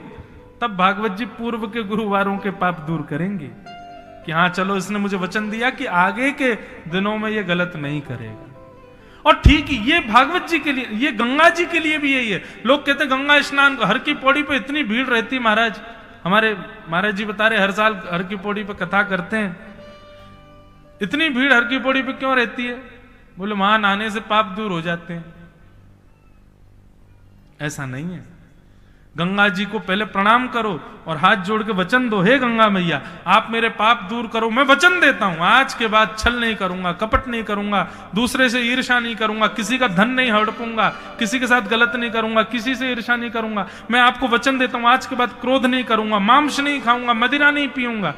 S1: तब भागवत जी पूर्व के गुरुवारों के पाप दूर करेंगे कि हाँ चलो इसने मुझे वचन दिया कि आगे के दिनों में ये गलत नहीं करेगा। और ठीक ये भागवत जी के लिए, ये गंगा जी के लिए भी यही है। लोग कहते हैं गंगा स्नान हर की पौड़ी पे इतनी भीड़ रहती महाराज, हमारे महाराज जी बता रहे हर साल हर की पौड़ी पे कथा करते हैं, इतनी भीड़ हर की पौड़ी पे क्यों रहती है? बोले वहां नहाने से पाप दूर हो जाते हैं। ऐसा नहीं है। गंगा जी को पहले प्रणाम करो और हाथ जोड़ के वचन दो, हे गंगा मैया आप मेरे पाप दूर करो। मैं वचन देता हूं आज के बाद छल नहीं करूंगा, कपट नहीं करूंगा, दूसरे से ईर्ष्या नहीं करूंगा, किसी का धन नहीं हड़पूंगा, किसी के साथ गलत नहीं करूंगा, किसी से ईर्ष्या नहीं करूंगा। मैं आपको वचन देता हूं आज के बाद क्रोध नहीं करूंगा, मांस नहीं खाऊंगा, मदिरा नहीं पीऊंगा।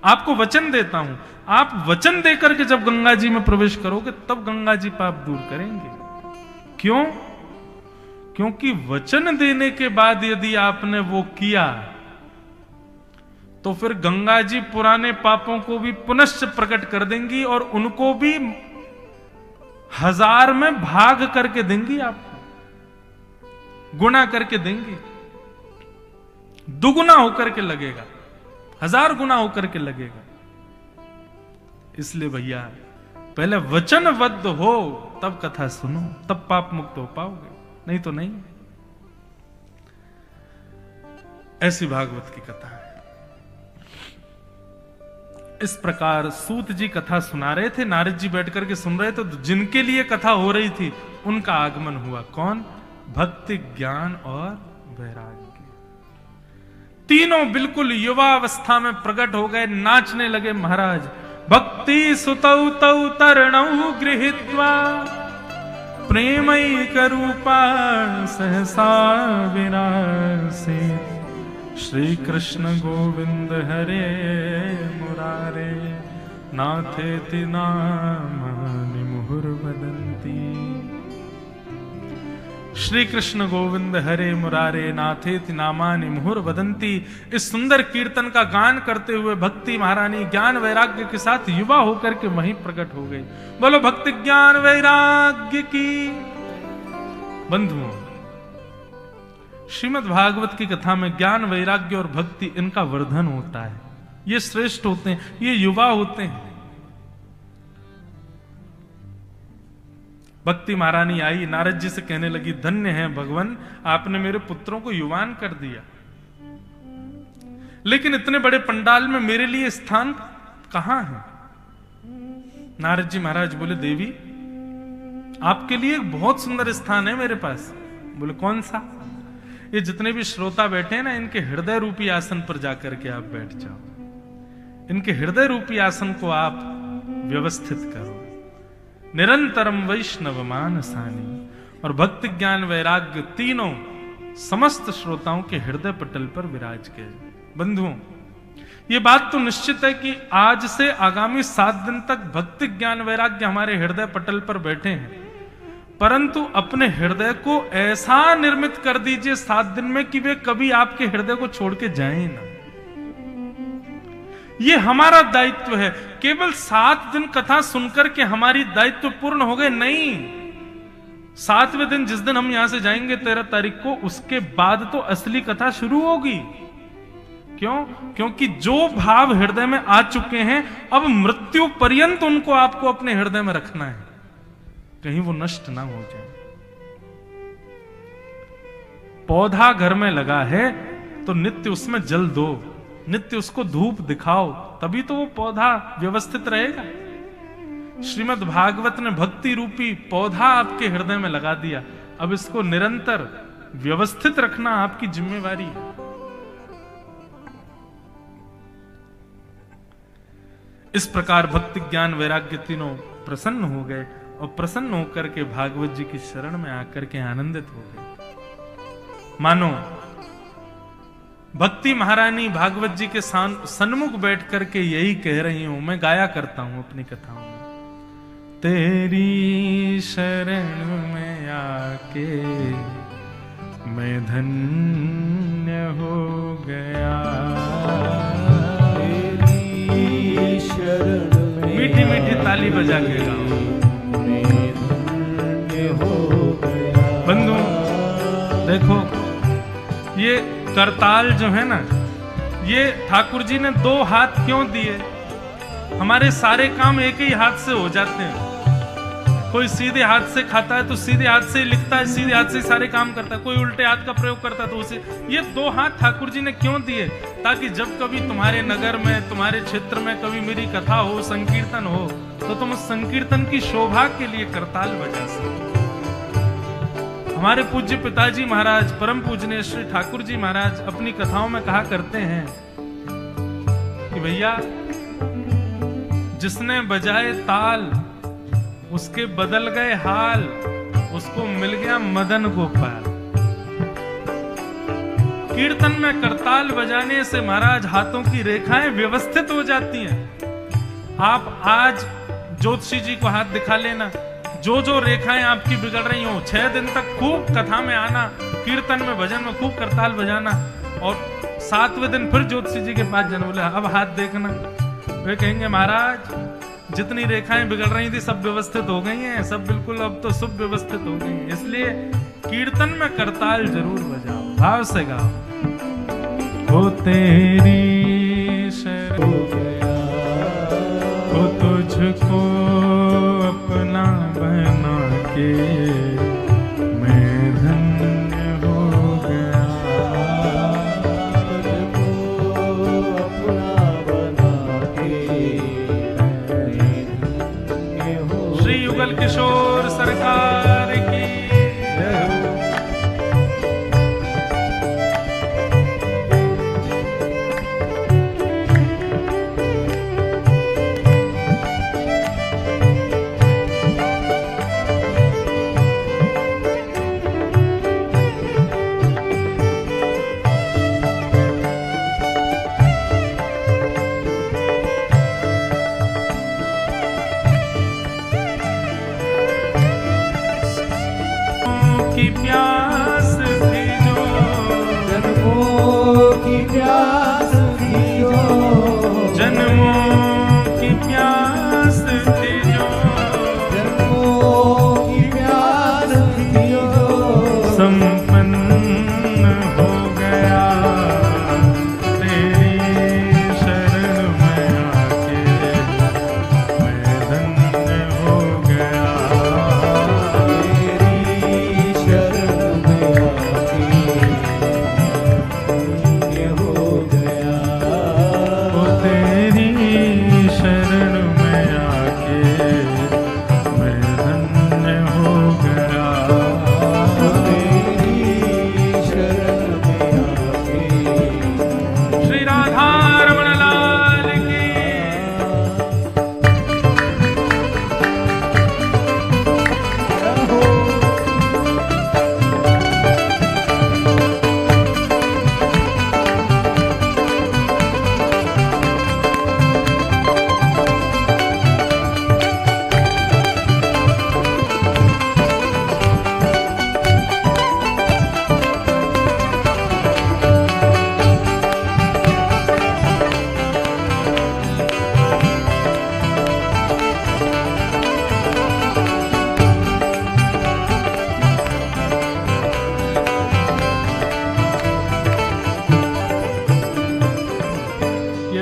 S1: आपको वचन देता हूं। आप वचन देकर के जब गंगा जी में प्रवेश करोगे तब गंगा जी पाप दूर करेंगे। क्यों? क्योंकि वचन देने के बाद यदि आपने वो किया तो फिर गंगा जी पुराने पापों को भी पुनश्च प्रकट कर देंगी और उनको भी 1000 में भाग करके देंगी, आपको गुना करके देंगी, दुगुना होकर के लगेगा, 1000 गुना होकर के लगेगा। इसलिए भैया पहले वचनबद्ध हो तब कथा सुनो, तब पाप मुक्त हो पाओगे, नहीं तो नहीं। ऐसी भागवत की कथा है। इस प्रकार सूत जी कथा सुना रहे थे, नारद जी बैठ करके सुन रहे थे, तो जिनके लिए कथा हो रही थी उनका आगमन हुआ। कौन? भक्ति, ज्ञान और वैराग्य। तीनों बिल्कुल युवा अवस्था में प्रकट हो गए, नाचने लगे महाराज। भक्ति सुतौ तौ तरणौ गृहीत्वा प्रेमैक रूपा सहसा विरासे। श्री कृष्ण गोविंद हरे मुरारे नाथेति नामानि मुहुर्वदन्ति। श्री कृष्ण गोविंद हरे मुरारे नाथेति नामानि मुहुर्वदन्ति। इस सुंदर कीर्तन का गान करते हुए भक्ति महारानी ज्ञान वैराग्य के साथ युवा होकर के वहीं प्रकट हो गई। बोलो भक्ति ज्ञान वैराग्य की। बंधुओं, श्रीमद् भागवत की कथा में ज्ञान वैराग्य और भक्ति इनका वर्धन होता है। ये श्रेष्ठ होते हैं, ये युवा होते हैं। भक्ति महारानी आई, नारद जी से कहने लगी, धन्य है भगवान, आपने मेरे पुत्रों को युवान कर दिया, लेकिन इतने बड़े पंडाल में मेरे लिए स्थान कहां है? नारद जी महाराज बोले, देवी आपके लिए एक बहुत सुंदर स्थान है मेरे पास। बोले कौन सा? ये जितने भी श्रोता बैठे हैं ना, इनके हृदय रूपी आसन पर जाकर के आप बैठ जाओ। इनके हृदय रूपी आसन को आप व्यवस्थित करो। निरंतरम वैष्णव मानसानी, और भक्ति ज्ञान वैराग्य तीनों समस्त श्रोताओं के हृदय पटल पर विराज के। बंधुओं, ये बात तो निश्चित है कि आज से आगामी 7 दिन तक भक्ति ज्ञान वैराग्य हमारे हृदय पटल पर बैठे हैं, परंतु अपने हृदय को ऐसा निर्मित कर दीजिए 7 दिन में कि वे कभी आपके हृदय को छोड़ के जाएं ना। ये हमारा दायित्व है। केवल 7 दिन कथा सुनकर के हमारी दायित्व पूर्ण हो गए नहीं। 7वें दिन जिस दिन हम यहां से जाएंगे 13 तारीख को, उसके बाद तो असली कथा शुरू होगी। क्यों? क्योंकि जो भाव हृदय में आ चुके हैं, अब मृत्यु पर्यंत उनको आपको अपने हृदय में रखना है, कहीं वो नष्ट ना हो जाए। पौधा घर में लगा है तो नित्य उसमें जल दो, नित्य उसको धूप दिखाओ, तभी तो वो पौधा व्यवस्थित रहेगा। श्रीमद् भागवत ने भक्ति रूपी पौधा आपके हृदय में लगा दिया, अब इसको निरंतर व्यवस्थित रखना आपकी जिम्मेवारी है। इस प्रकार भक्ति ज्ञान वैराग्य तीनों प्रसन्न हो गए और प्रसन्न होकर के भागवत जी की शरण में आकर के आनंदित हो गए। मानो भक्ति महारानी भागवत जी के सन्मुख बैठ करके यही कह रही हूं, मैं गाया करता हूं अपनी कथाओं में, तेरी शरण में आके मैं धन्य हो गया।
S2: तेरी शरण में
S1: मीठी मीठी ताली बजा के गाओ।
S2: मैं धन्य हो गया।
S1: बंधु देखो, ये करताल जो है ना, ये ठाकुर जी ने 2 हाथ क्यों दिए? हमारे सारे काम एक ही हाथ से हो जाते हैं। कोई सीधे हाथ से खाता है तो सीधे हाथ से लिखता है, सीधे हाथ से सारे काम करता है। कोई उल्टे हाथ का प्रयोग करता है तो उसे, ये 2 हाथ ठाकुर जी ने क्यों दिए? ताकि जब कभी तुम्हारे नगर में, तुम्हारे क्षेत्र में कभी मेरी कथा हो, संकीर्तन हो, तो तुम उस संकीर्तन की शोभा के लिए करताल बजा सको। हमारे पूज्य पिताजी महाराज परम पूजनीय श्री ठाकुर जी महाराज अपनी कथाओं में कहा करते हैं कि भैया, जिसने बजाए ताल उसके बदल गए हाल, उसको मिल गया मदन गोपाल। कीर्तन में करताल बजाने से महाराज हाथों की रेखाएं व्यवस्थित हो जाती हैं। आप आज ज्योतिषी जी को हाथ दिखा लेना, जो जो रेखाएं आपकी बिगड़ रही हो, 6 दिन तक खूब कथा में आना, कीर्तन में भजन में खूब करताल बजाना, और 7वें दिन फिर ज्योतिषी जी के पास जाना, बोले अब हाथ देखना। वे कहेंगे महाराज जितनी रेखाएं बिगड़ रही थी सब व्यवस्थित हो गई हैं, सब बिल्कुल अब तो सब व्यवस्थित हो गई हैं। इसलिए कीर्तन में करताल जरूर बजाओ, भाव से गाओ। हो तेरी शरण
S2: हो गया।
S1: हो तुझको अपना बना के मैं धन्य हो गया।
S2: तुझको अपना बना के मैं धन्य हो।
S1: श्री युगल किशोर सरकार की जय हो।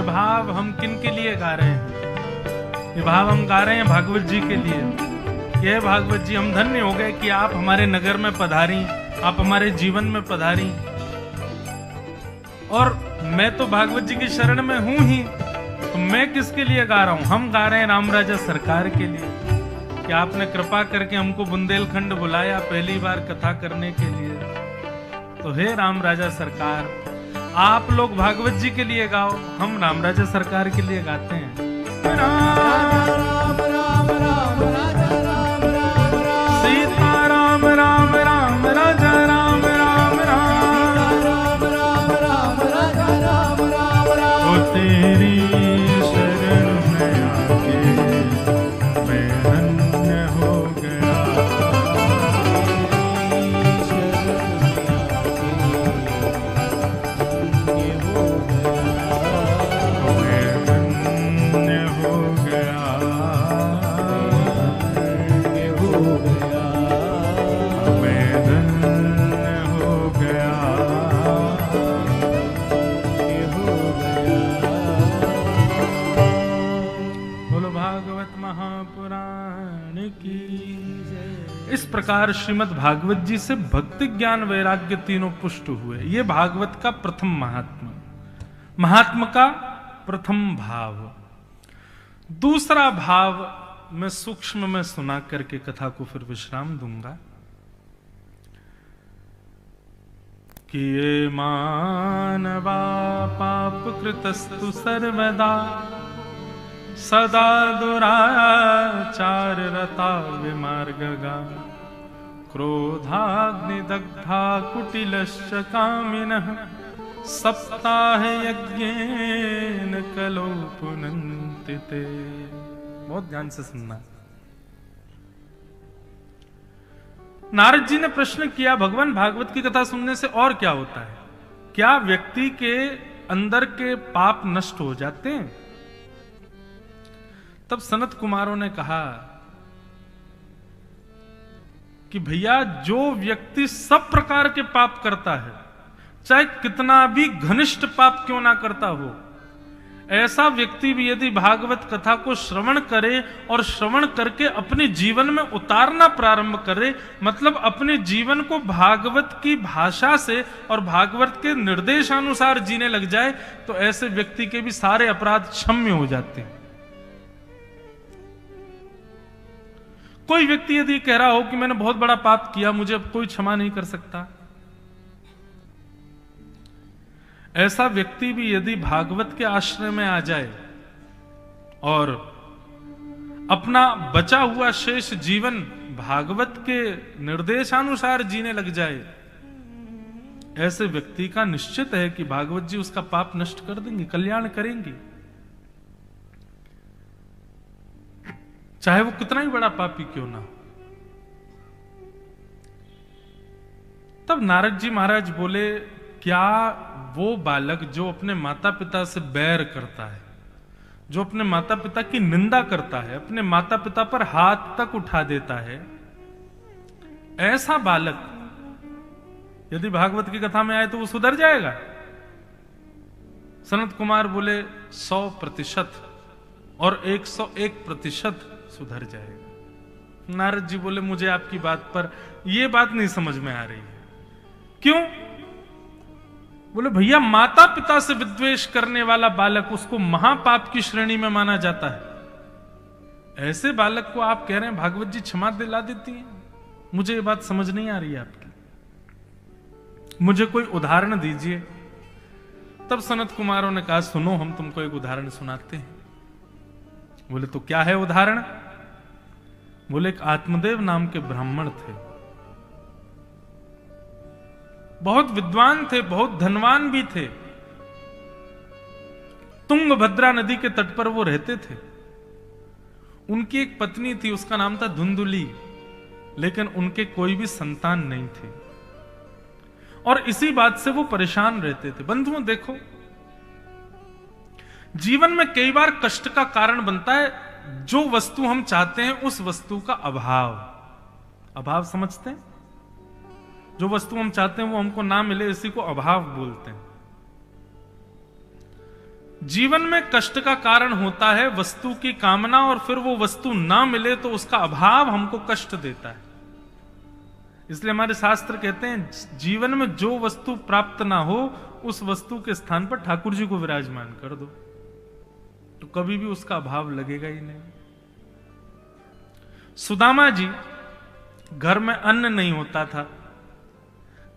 S1: भाव हम किन के लिए गा रहे हैं? ये भाव हम गा रहे हैं भागवत जी के लिए। ये भागवत जी, हम धन्य हो गए कि आप हमारे नगर में पधारी, आप हमारे जीवन में पधारी। और मैं तो भागवत जी की शरण में हूं ही, तो मैं किसके लिए गा रहा हूं? हम गा रहे हैं राम राजा सरकार के लिए कि आपने कृपा करके हमको बुंदेलखंड बुलाया पहली बार कथा करने के लिए। तो हे राम राजा सरकार, आप लोग भागवत जी के लिए गाओ, हम राम राजा सरकार के लिए गाते हैं। सीता राम राम राम राजा राम राम राम ओ तेरी शरण में आके मैं धन्य हो गया। इस प्रकार श्रीमद् भागवत जी से भक्ति ज्ञान वैराग्य तीनों पुष्ट हुए। ये भागवत का प्रथम महात्मा, महात्मा का प्रथम भाव। दूसरा भाव मैं सूक्ष्म में सुना करके कथा को फिर विश्राम दूंगा कि ये मानवा पाप कृतस्तु सर्वदा सदा दुराचार रता विमार्गगा क्रोधाग्निदग्धा कुटिलश्च कामिनः सप्ताह यज्ञेन कलो पुनन्ति ते। बहुत ध्यान से सुनना। नारद जी ने प्रश्न किया, भगवान भागवत की कथा सुनने से और क्या होता है? क्या व्यक्ति के अंदर के पाप नष्ट हो जाते हैं? तब सनत कुमारों ने कहा कि भैया, जो व्यक्ति सब प्रकार के पाप करता है, चाहे कितना भी घनिष्ठ पाप क्यों ना करता हो, ऐसा व्यक्ति भी यदि भागवत कथा को श्रवण करे और श्रवण करके अपने जीवन में उतारना प्रारंभ करे, मतलब अपने जीवन को भागवत की भाषा से और भागवत के निर्देशानुसार जीने लग जाए, तो ऐसे व्यक्ति के भी सारे अपराध क्षम्य हो जाते हैं। कोई व्यक्ति यदि कह रहा हो कि मैंने बहुत बड़ा पाप किया, मुझे अब कोई क्षमा नहीं कर सकता, ऐसा व्यक्ति भी यदि भागवत के आश्रय में आ जाए और अपना बचा हुआ शेष जीवन भागवत के निर्देशानुसार जीने लग जाए, ऐसे व्यक्ति का निश्चित है कि भागवत जी उसका पाप नष्ट कर देंगे, कल्याण करेंगे, चाहे वो कितना ही बड़ा पापी क्यों ना। तब नारद जी महाराज बोले, क्या वो बालक जो अपने माता पिता से बैर करता है, जो अपने माता पिता की निंदा करता है, अपने माता पिता पर हाथ तक उठा देता है, ऐसा बालक यदि भागवत की कथा में आए तो वो सुधर जाएगा? सनत कुमार बोले 100% और 101% सुधर जाएगा। नारद जी बोले, मुझे आपकी बात पर यह बात नहीं समझ में आ रही है। क्यों? बोले, भैया, माता पिता से विद्वेष करने वाला बालक, उसको महापाप की श्रेणी में माना जाता है। ऐसे बालक को आप कह रहे हैं भागवत जी क्षमा दिला देती है? मुझे ये बात समझ नहीं आ रही है आपकी, मुझे कोई उदाहरण दीजिए। तब सनत कुमारों ने कहा, सुनो, हम तुमको एक उदाहरण सुनाते हैं। बोले, तो क्या है उदाहरण? बोले, एक आत्मदेव नाम के ब्राह्मण थे, बहुत विद्वान थे, बहुत धनवान भी थे। तुंगभद्रा नदी के तट पर वो रहते थे। उनकी एक पत्नी थी, उसका नाम था धुंधुली, लेकिन उनके कोई भी संतान नहीं थे और इसी बात से वो परेशान रहते थे। बंधुओं, देखो, जीवन में कई बार कष्ट का कारण बनता है जो वस्तु हम चाहते हैं उस वस्तु का अभाव। अभाव समझते हैं? जो वस्तु हम चाहते हैं वो हमको ना मिले, इसी को अभाव बोलते हैं। जीवन में कष्ट का कारण होता है वस्तु की कामना, और फिर वो वस्तु ना मिले तो उसका अभाव हमको कष्ट देता है। इसलिए हमारे शास्त्र कहते हैं जीवन में जो वस्तु प्राप्त ना हो उस वस्तु के स्थान पर ठाकुर जी को विराजमान कर दो, तो कभी भी उसका अभाव लगेगा ही नहीं। सुदामा जी, घर में अन्न नहीं होता था,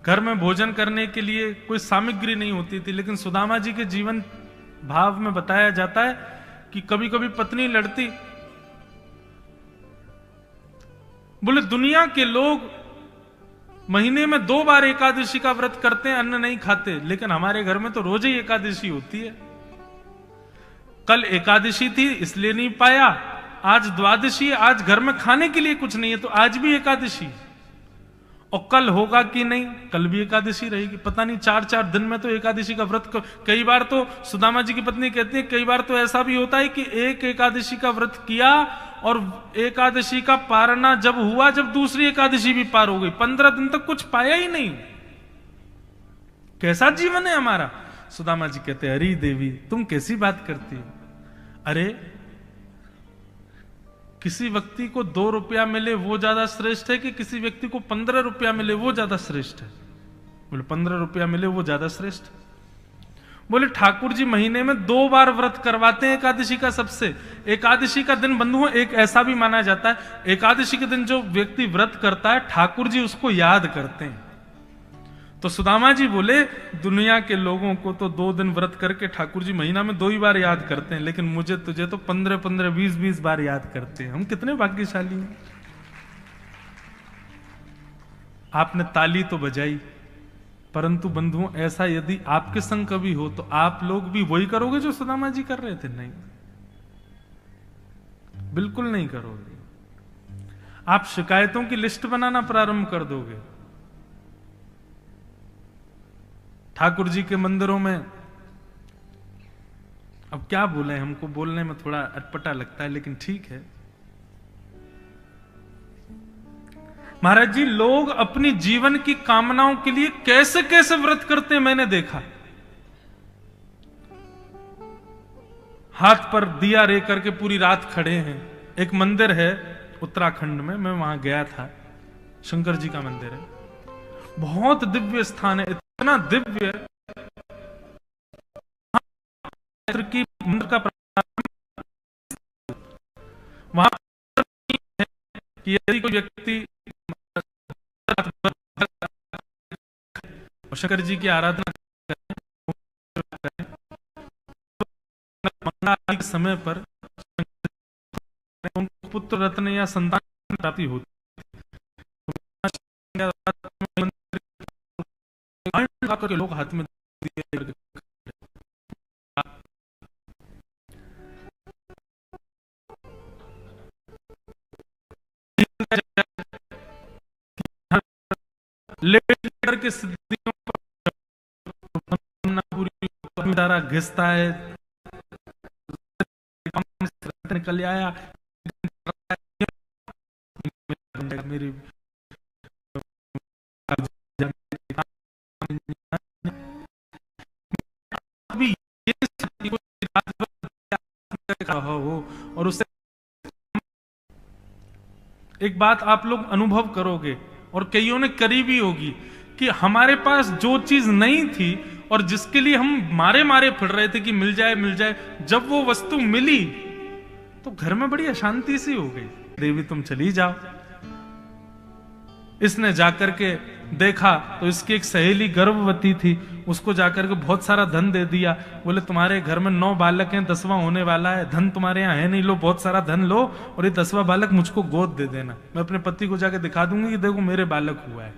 S1: घर में भोजन करने के लिए कोई सामग्री नहीं होती थी, लेकिन सुदामा जी के जीवन भाव में बताया जाता है कि कभी कभी पत्नी लड़ती, बोले दुनिया के लोग महीने में 2 बार एकादशी का व्रत करते हैं, अन्न नहीं खाते, लेकिन हमारे घर में तो रोज ही एकादशी होती है। कल एकादशी थी इसलिए नहीं पाया, आज द्वादशी है, आज घर में खाने के लिए कुछ नहीं है तो आज भी एकादशी, और कल होगा कि नहीं, कल भी एकादशी रहेगी। पता नहीं 4-4 दिन में तो एकादशी का व्रत कई बार तो सुदामा जी की पत्नी कहती है कई बार तो ऐसा भी होता है कि एक एकादशी का व्रत किया और एकादशी का पारना जब हुआ, जब दूसरी एकादशी भी पार हो गई, 15 दिन तक कुछ पाया ही नहीं। कैसा जीवन है हमारा। सुदामा जी कहते हैं अरे देवी तुम कैसी बात करती हो, अरे किसी व्यक्ति को 2 रुपया मिले वो ज्यादा श्रेष्ठ है कि किसी व्यक्ति को 15 रुपया मिले वो ज्यादा श्रेष्ठ है। बोले 15 रुपया मिले वो ज्यादा श्रेष्ठ। बोले ठाकुर जी महीने में 2 बार व्रत करवाते हैं एकादशी का। सबसे एकादशी का दिन बंधुओं एक ऐसा भी माना जाता है, एकादशी के दिन जो व्यक्ति व्रत करता है ठाकुर जी उसको याद करते हैं। तो सुदामा जी बोले दुनिया के लोगों को तो 2 दिन व्रत करके ठाकुर जी महीना में 2 ही बार याद करते हैं, लेकिन मुझे तुझे तो 15-15, 20-20 बार याद करते हैं। हम कितने भाग्यशाली हैं। आपने ताली तो बजाई, परंतु बंधुओं ऐसा यदि आपके संग कभी हो तो आप लोग भी वही करोगे जो सुदामा जी कर रहे थे? नहीं, बिल्कुल नहीं करोगे। आप शिकायतों की लिस्ट बनाना प्रारंभ कर दोगे। ठाकुर जी के मंदिरों में अब क्या बोले, हमको बोलने में थोड़ा अटपटा लगता है, लेकिन ठीक है। महाराज जी लोग अपनी जीवन की कामनाओं के लिए कैसे कैसे व्रत करते हैं मैंने देखा। हाथ पर दिया रे करके पूरी रात खड़े हैं। एक मंदिर है उत्तराखंड में, मैं वहां गया था, शंकर जी का मंदिर है, बहुत दिव्य स्थान है, इतना दिव्य की मंदिर का वहां कि यदि कोई व्यक्ति शंकर जी की आराधना करें के समय पर पुत्र रत्न या संतान प्राप्ति होती के लोग हाथ में लेटर के सिद्धियों पर पूरी तारा घिसता है, निकल आया मेरी हो। और उससे एक बात आप लोग अनुभव करोगे और कईयों ने करी भी होगी कि हमारे पास जो चीज नहीं थी और जिसके लिए हम मारे मारे फिर रहे थे कि मिल जाए मिल जाए, जब वो वस्तु मिली तो घर में बड़ी अशांति सी हो गई। देवी तुम चली जाओ। इसने जाकर के देखा तो इसकी एक सहेली गर्भवती थी, उसको जाकर के बहुत सारा धन दे दिया। बोले तुम्हारे घर में 9 बालक हैं, 10वां होने वाला है, धन तुम्हारे यहाँ है नहीं, लो बहुत सारा धन लो और ये 10वां बालक मुझको गोद दे देना, मैं अपने पति को जाके दिखा दूंगी कि देखो मेरे बालक हुआ है।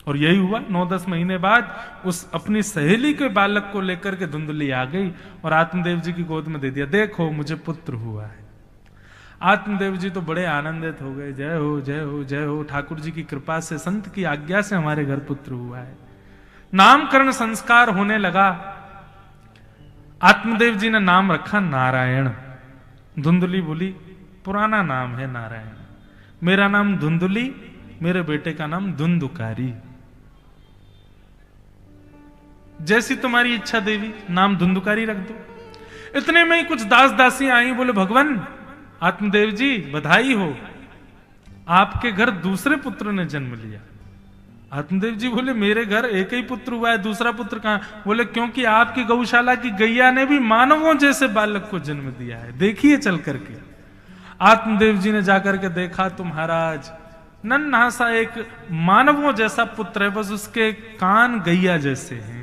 S1: और यही हुआ। 9-10 महीने बाद उस अपनी सहेली के बालक को लेकर के धुंधली आ गई और आत्मदेव जी की गोद में दे दिया, देखो मुझे पुत्र हुआ है। आत्मदेव जी तो बड़े आनंदित हो गए, जय हो जय हो जय हो, ठाकुर जी की कृपा से, संत की आज्ञा से हमारे घर पुत्र हुआ है। नामकरण संस्कार होने लगा। आत्मदेव जी ने नाम रखा नारायण। धुंधली बोली पुराना नाम है नारायण, मेरा नाम धुंधली, मेरे बेटे का नाम धुंधुकारी। जैसी तुम्हारी इच्छा देवी, नाम धुंधुकारी रख दो। इतने में ही कुछ दास दासियां आई, बोले भगवान आत्मदेव जी बधाई हो, आपके घर दूसरे पुत्र ने जन्म लिया। आत्मदेव जी बोले मेरे घर एक ही पुत्र हुआ है, दूसरा पुत्र कहां? बोले क्योंकि आपकी गौशाला की गैया ने भी मानवों जैसे बालक को जन्म दिया है, देखिए चल करके। आत्मदेव जी ने जाकर के देखा तो महाराज नन्हा सा एक मानवों जैसा पुत्र है, बस उसके कान गैया जैसे हैं।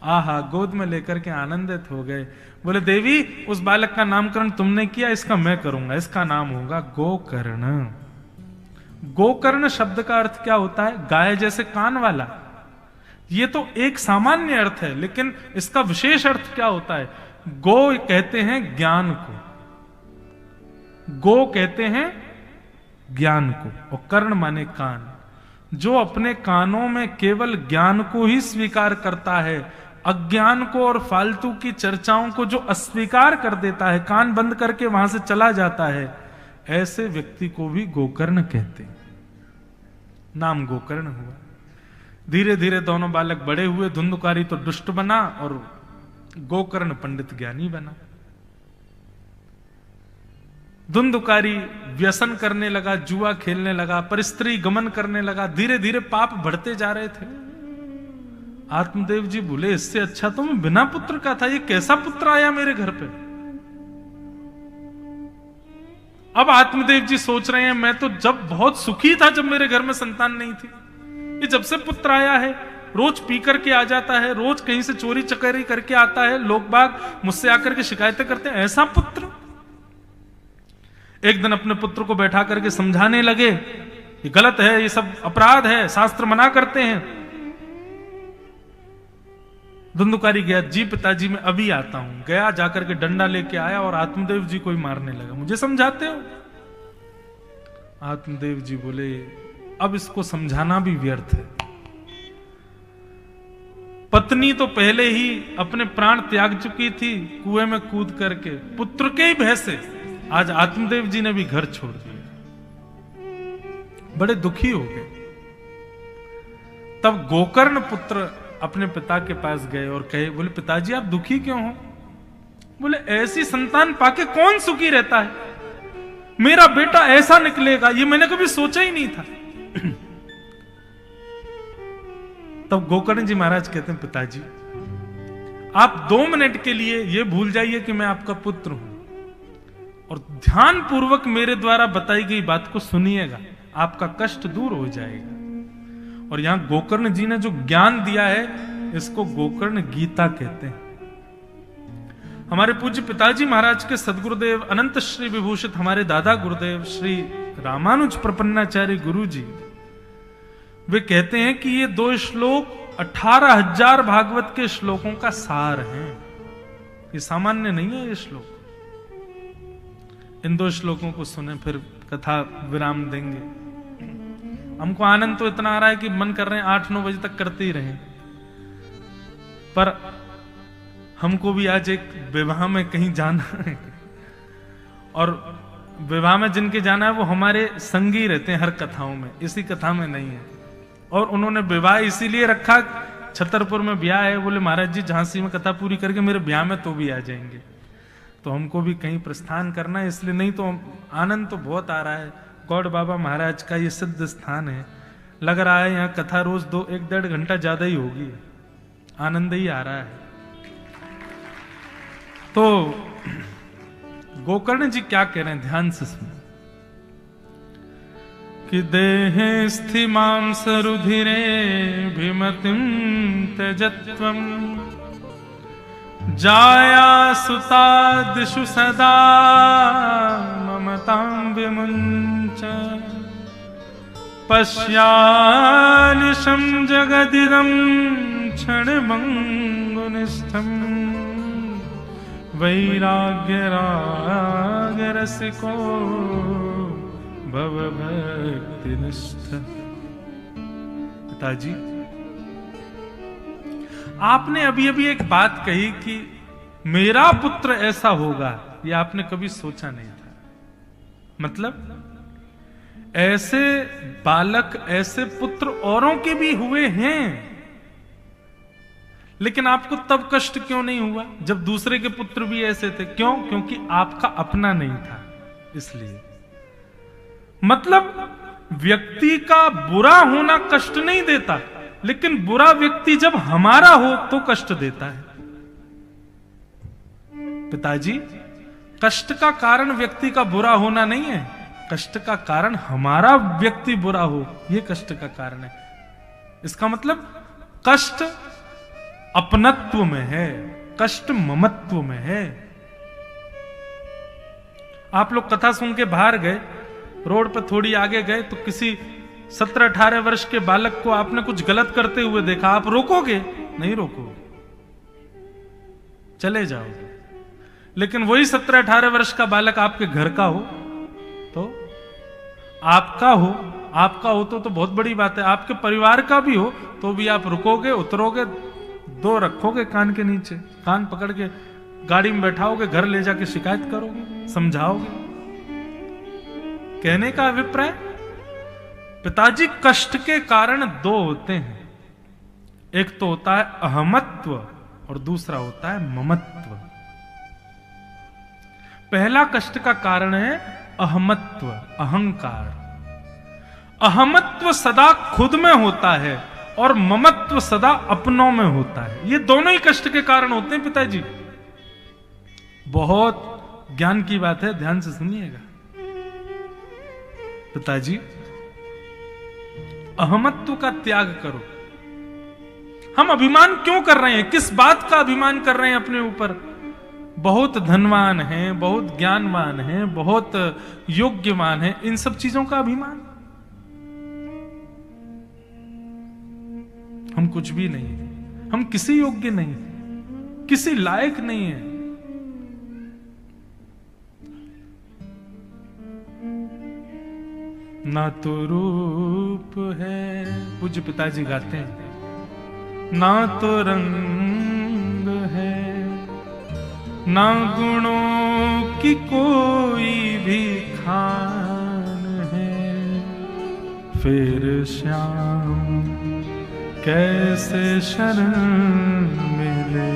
S1: आहा, गोद में लेकर के आनंदित हो गए। बोले देवी उस बालक का नामकरण तुमने किया, इसका मैं करूंगा, इसका नाम होगा गोकर्ण। गोकर्ण शब्द का अर्थ क्या होता है? गाय जैसे कान वाला। ये तो एक सामान्य अर्थ है, लेकिन इसका विशेष अर्थ क्या होता है? गो कहते हैं ज्ञान को, गो कहते हैं ज्ञान को, और कर्ण माने कान। जो अपने कानों में केवल ज्ञान को ही स्वीकार करता है, अज्ञान को और फालतू की चर्चाओं को जो अस्वीकार कर देता है, कान बंद करके वहां से चला जाता है, ऐसे व्यक्ति को भी गोकर्ण कहते हैं। नाम गोकर्ण हुआ। धीरे धीरे दोनों बालक बड़े हुए। धुंधुकारी तो दुष्ट बना और गोकर्ण पंडित ज्ञानी बना। धुंधुकारी व्यसन करने लगा, जुआ खेलने लगा, परिस्त्री गमन करने लगा। धीरे धीरे पाप बढ़ते जा रहे थे। आत्मदेव जी बोले इससे अच्छा तो मैं बिना पुत्र का था, ये कैसा पुत्र आया मेरे घर पे। अब आत्मदेव जी सोच रहे हैं मैं तो जब बहुत सुखी था जब मेरे घर में संतान नहीं थी, ये जब से पुत्र आया है रोज पी करके आ जाता है, रोज कहीं से चोरी चकारी करके आता है, लोग बाग मुझसे आकर के शिकायतें करते हैं, ऐसा पुत्र। एक दिन अपने पुत्र को बैठा करके समझाने लगे ये गलत है, ये सब अपराध है, शास्त्र मना करते हैं। धुंधुकारी गया, जी पिताजी मैं अभी आता हूं। गया, जाकर के डंडा लेके आया और आत्मदेव जी को ही मारने लगा। मुझे समझाते हो? आत्मदेव जी बोले अब इसको समझाना भी व्यर्थ है। पत्नी तो पहले ही अपने प्राण त्याग चुकी थी कुएं में कूद करके, पुत्र के ही भय से आज आत्मदेव जी ने भी घर छोड़ दिया। बड़े दुखी हो गए। तब गोकर्ण पुत्र अपने पिता के पास गए और कहे, बोले पिताजी आप दुखी क्यों हो? बोले ऐसी संतान पाके कौन सुखी रहता है, मेरा बेटा ऐसा निकलेगा ये मैंने कभी सोचा ही नहीं था। तब गोकर्ण जी महाराज कहते हैं पिताजी आप 2 मिनट के लिए ये भूल जाइए कि मैं आपका पुत्र हूं और ध्यान पूर्वक मेरे द्वारा बताई गई बात को सुनिएगा, आपका कष्ट दूर हो जाएगा। और यहां गोकर्ण जी ने जो ज्ञान दिया है इसको गोकर्ण गीता कहते हैं। हमारे पूज्य पिताजी महाराज के सदगुरुदेव अनंत श्री विभूषित हमारे दादा गुरुदेव श्री रामानुज प्रपन्नाचार्य गुरु जी, वे कहते हैं कि ये 2 श्लोक 18,000 भागवत के श्लोकों का सार हैं। ये सामान्य नहीं है ये श्लोक। इन 2 श्लोकों को सुने फिर कथा विराम देंगे। हमको आनंद तो इतना आ रहा है कि मन कर रहे हैं 8-9 बजे तक करते ही रहें, पर हमको भी आज एक विवाह में कहीं जाना है और विवाह में जिनके जाना है वो हमारे संगी रहते हैं हर कथाओं में, इसी कथा में नहीं है। और उन्होंने विवाह इसीलिए रखा, छतरपुर में ब्याह है, बोले महाराज जी झांसी में कथा पूरी करके मेरे ब्याह में तो भी आ जाएंगे। तो हमको भी कहीं प्रस्थान करना है, इसलिए नहीं तो आनंद तो बहुत आ रहा है। गौड़ बाबा महाराज का ये सिद्ध स्थान है, लग रहा है यहाँ कथा रोज 1-1.5 घंटा ज्यादा ही होगी, आनंद ही आ रहा है। तो गोकर्ण जी क्या कह रहे हैं, ध्यान से सुनो कि देहे स्थिमां सरुधिरे भिमतिं त्यजत्वं जाया सुता दिशु सदा ममतां विमुञ्च पश्यानिशं जगदिदं क्षणभङ्गुनिष्ठम् वैराग्यरागरसिको भवभक्तिनिष्ठ। पिताजी आपने अभी अभी एक बात कही कि मेरा पुत्र ऐसा होगा, ये आपने कभी सोचा नहीं था। मतलब ऐसे बालक ऐसे पुत्र औरों के भी हुए हैं, लेकिन आपको तब कष्ट क्यों नहीं हुआ जब दूसरे के पुत्र भी ऐसे थे? क्यों? क्योंकि आपका अपना नहीं था, इसलिए। मतलब व्यक्ति का बुरा होना कष्ट नहीं देता, लेकिन बुरा व्यक्ति जब हमारा हो तो कष्ट देता है। पिताजी, कष्ट का कारण व्यक्ति का बुरा होना नहीं है, कष्ट का कारण हमारा व्यक्ति बुरा हो, यह कष्ट का कारण है। इसका मतलब कष्ट अपनत्व में है, कष्ट ममत्व में है। आप लोग कथा सुन के बाहर गए, रोड पर थोड़ी आगे गए तो किसी 17-18 वर्ष के बालक को आपने कुछ गलत करते हुए देखा, आप रोकोगे? नहीं रोकोगे, चले जाओगे। लेकिन वही 17-18 वर्ष का बालक आपके घर का हो, तो आपका हो तो बहुत बड़ी बात है। आपके परिवार का भी हो तो भी आप रुकोगे, उतरोगे, 2 रखोगे कान के नीचे, कान पकड़ के गाड़ी में बैठाओगे, घर ले जाके शिकायत करोगे, समझाओगे। कहने का अभिप्राय, पिताजी कष्ट के कारण 2 होते हैं। एक तो होता है अहमत्व और दूसरा होता है ममत्व। पहला कष्ट का कारण है अहमत्व, अहंकार। अहमत्व सदा खुद में होता है और ममत्व सदा अपनों में होता है। ये दोनों ही कष्ट के कारण होते हैं पिताजी। बहुत ज्ञान की बात है, ध्यान से सुनिएगा। पिताजी, अहमत्व का त्याग करो। हम अभिमान क्यों कर रहे हैं? किस बात का अभिमान कर रहे हैं अपने ऊपर? बहुत धनवान हैं, बहुत ज्ञानवान हैं, बहुत योग्यवान हैं, इन सब चीजों का अभिमान। हम कुछ भी नहीं है, हम किसी योग्य नहीं, किसी लायक नहीं है। ना तो रूप है, पूज्य पिताजी गाते हैं, ना तो रंग है, ना गुणों की कोई भी खान है, फिर श्याम कैसे शरण मिले,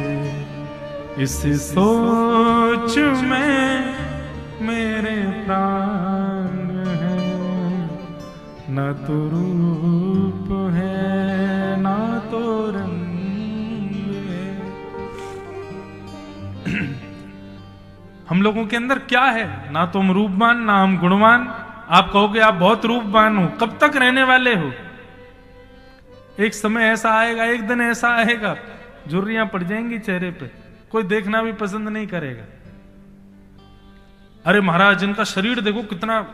S1: इस सोच में मेरे प्राण हैं। ना तो रूप है, ना तो रंग है। हम लोगों के अंदर क्या है? ना तो हम रूपवान, ना हम गुणवान। आप कहोगे आप बहुत रूपवान हो, कब तक रहने वाले हो? एक समय ऐसा आएगा, एक दिन ऐसा आएगा, झुर्रियां पड़ जाएंगी चेहरे पे, कोई देखना भी पसंद नहीं करेगा। अरे महाराज, इनका शरीर देखो कितना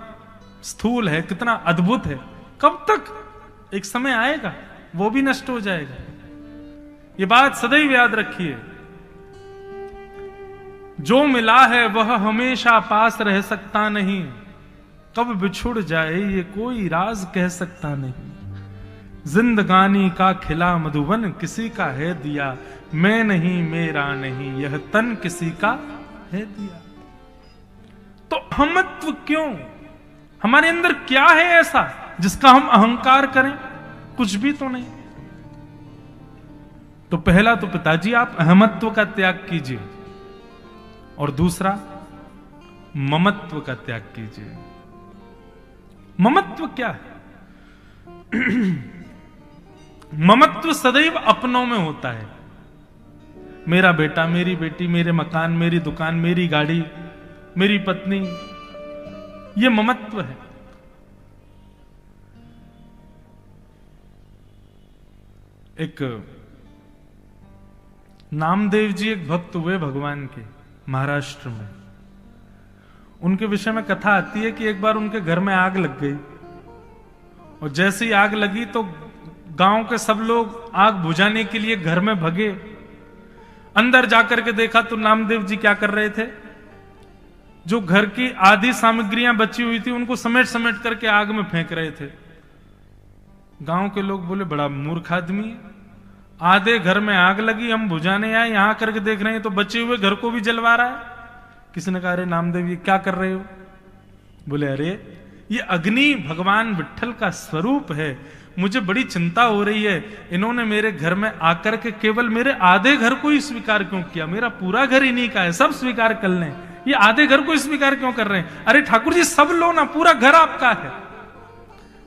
S1: स्थूल है, कितना अद्भुत है। कब तक? एक समय आएगा, वो भी नष्ट हो जाएगा। ये बात सदैव याद रखिए। जो मिला है वह हमेशा पास रह सकता नहीं, कब बिछुड़ जाए ये कोई राज कह सकता नहीं। जिंदगानी का खिला मधुबन किसी का है दिया, मैं नहीं मेरा नहीं यह तन किसी का है दिया। तो अहमत्व क्यों? हमारे अंदर क्या है ऐसा जिसका हम अहंकार करें? कुछ भी तो नहीं। तो पहला तो पिताजी आप अहमत्व का त्याग कीजिए, और दूसरा ममत्व का त्याग कीजिए। ममत्व क्या है? ममत्व सदैव अपनों में होता है। मेरा बेटा, मेरी बेटी, मेरे मकान, मेरी दुकान, मेरी गाड़ी, मेरी पत्नी, यह ममत्व है। एक नामदेव जी एक भक्त हुए भगवान के, महाराष्ट्र में। उनके विषय में कथा आती है कि एक बार उनके घर में आग लग गई, और जैसे ही आग लगी तो गांव के सब लोग आग बुझाने के लिए घर में भगे। अंदर जाकर के देखा तो नामदेव जी क्या कर रहे थे? जो घर की आधी सामग्रियां बची हुई थी उनको समेट समेट करके आग में फेंक रहे थे। गांव के लोग बोले बड़ा मूर्ख आदमी है, आधे घर में आग लगी, हम बुझाने आए, यहां करके देख रहे हैं तो बचे हुए घर को भी जलवा रहा है। किसी ने कहा अरे नामदेव ये क्या कर रहे हो? बोले अरे ये अग्नि भगवान विट्ठल का स्वरूप है, मुझे बड़ी चिंता हो रही है, इन्होंने मेरे घर में आकर के केवल मेरे आधे घर को ही स्वीकार क्यों किया, मेरा पूरा घर इन्हीं का है, सब स्वीकार कर लें, ये आधे घर को स्वीकार क्यों कर रहे हैं? अरे ठाकुर जी सब लो ना, पूरा घर आपका है।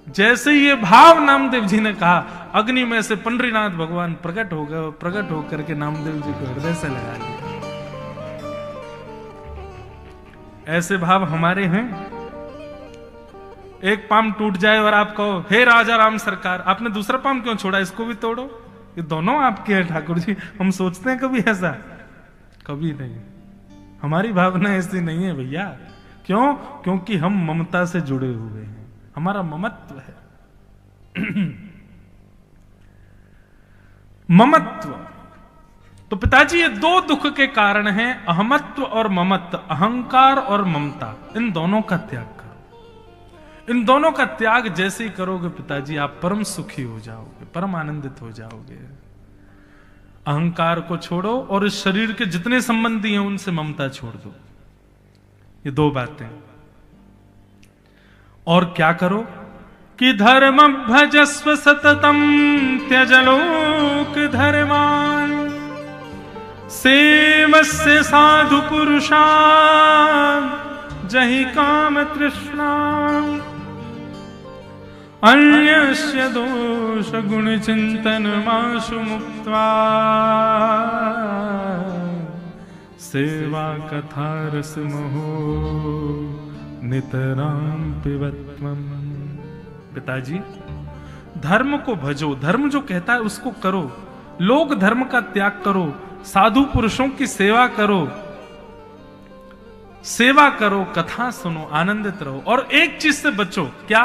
S1: जैसे ये भाव नामदेव जी ने कहा, अग्नि में से पंडरीनाथ भगवान प्रकट हो गए, प्रकट होकर के नामदेव जी को हृदय से लगा लिया। ऐसे भाव हमारे हैं। एक पाम टूट जाए और आप कहो, हे राजा राम सरकार, आपने दूसरा पाम क्यों छोड़ा, इसको भी तोड़ो, ये दोनों आपके हैं ठाकुर जी। हम सोचते हैं कभी ऐसा? कभी नहीं। हमारी भावना ऐसी नहीं है भैया। क्यों? क्योंकि हम ममता से जुड़े हुए हैं, हमारा ममत्व है। ममत्व। तो पिताजी ये दो दुख के कारण हैं, अहमत्व और ममत्व, अहंकार और ममता। इन दोनों का त्याग करो। इन दोनों का त्याग जैसे ही करोगे पिताजी, आप परम सुखी हो जाओगे, परम आनंदित हो जाओगे। अहंकार को छोड़ो और इस शरीर के जितने संबंधी हैं उनसे ममता छोड़ दो। ये दो बातें। और क्या करो कि धर्म भजस्व सततम त्यजलोक धर्मान सेवस्य साधु पुरुषा जहि काम तृष्णा अन्यस्य दोष गुण चिंतन माशु मुक्त्वा सेवा कथा रस महो नितराम पिबत्वम। पिताजी धर्म को भजो, धर्म जो कहता है उसको करो, लोक धर्म का त्याग करो, साधु पुरुषों की सेवा करो, सेवा करो, कथा सुनो, आनंदित रहो। और एक चीज से बचो, क्या?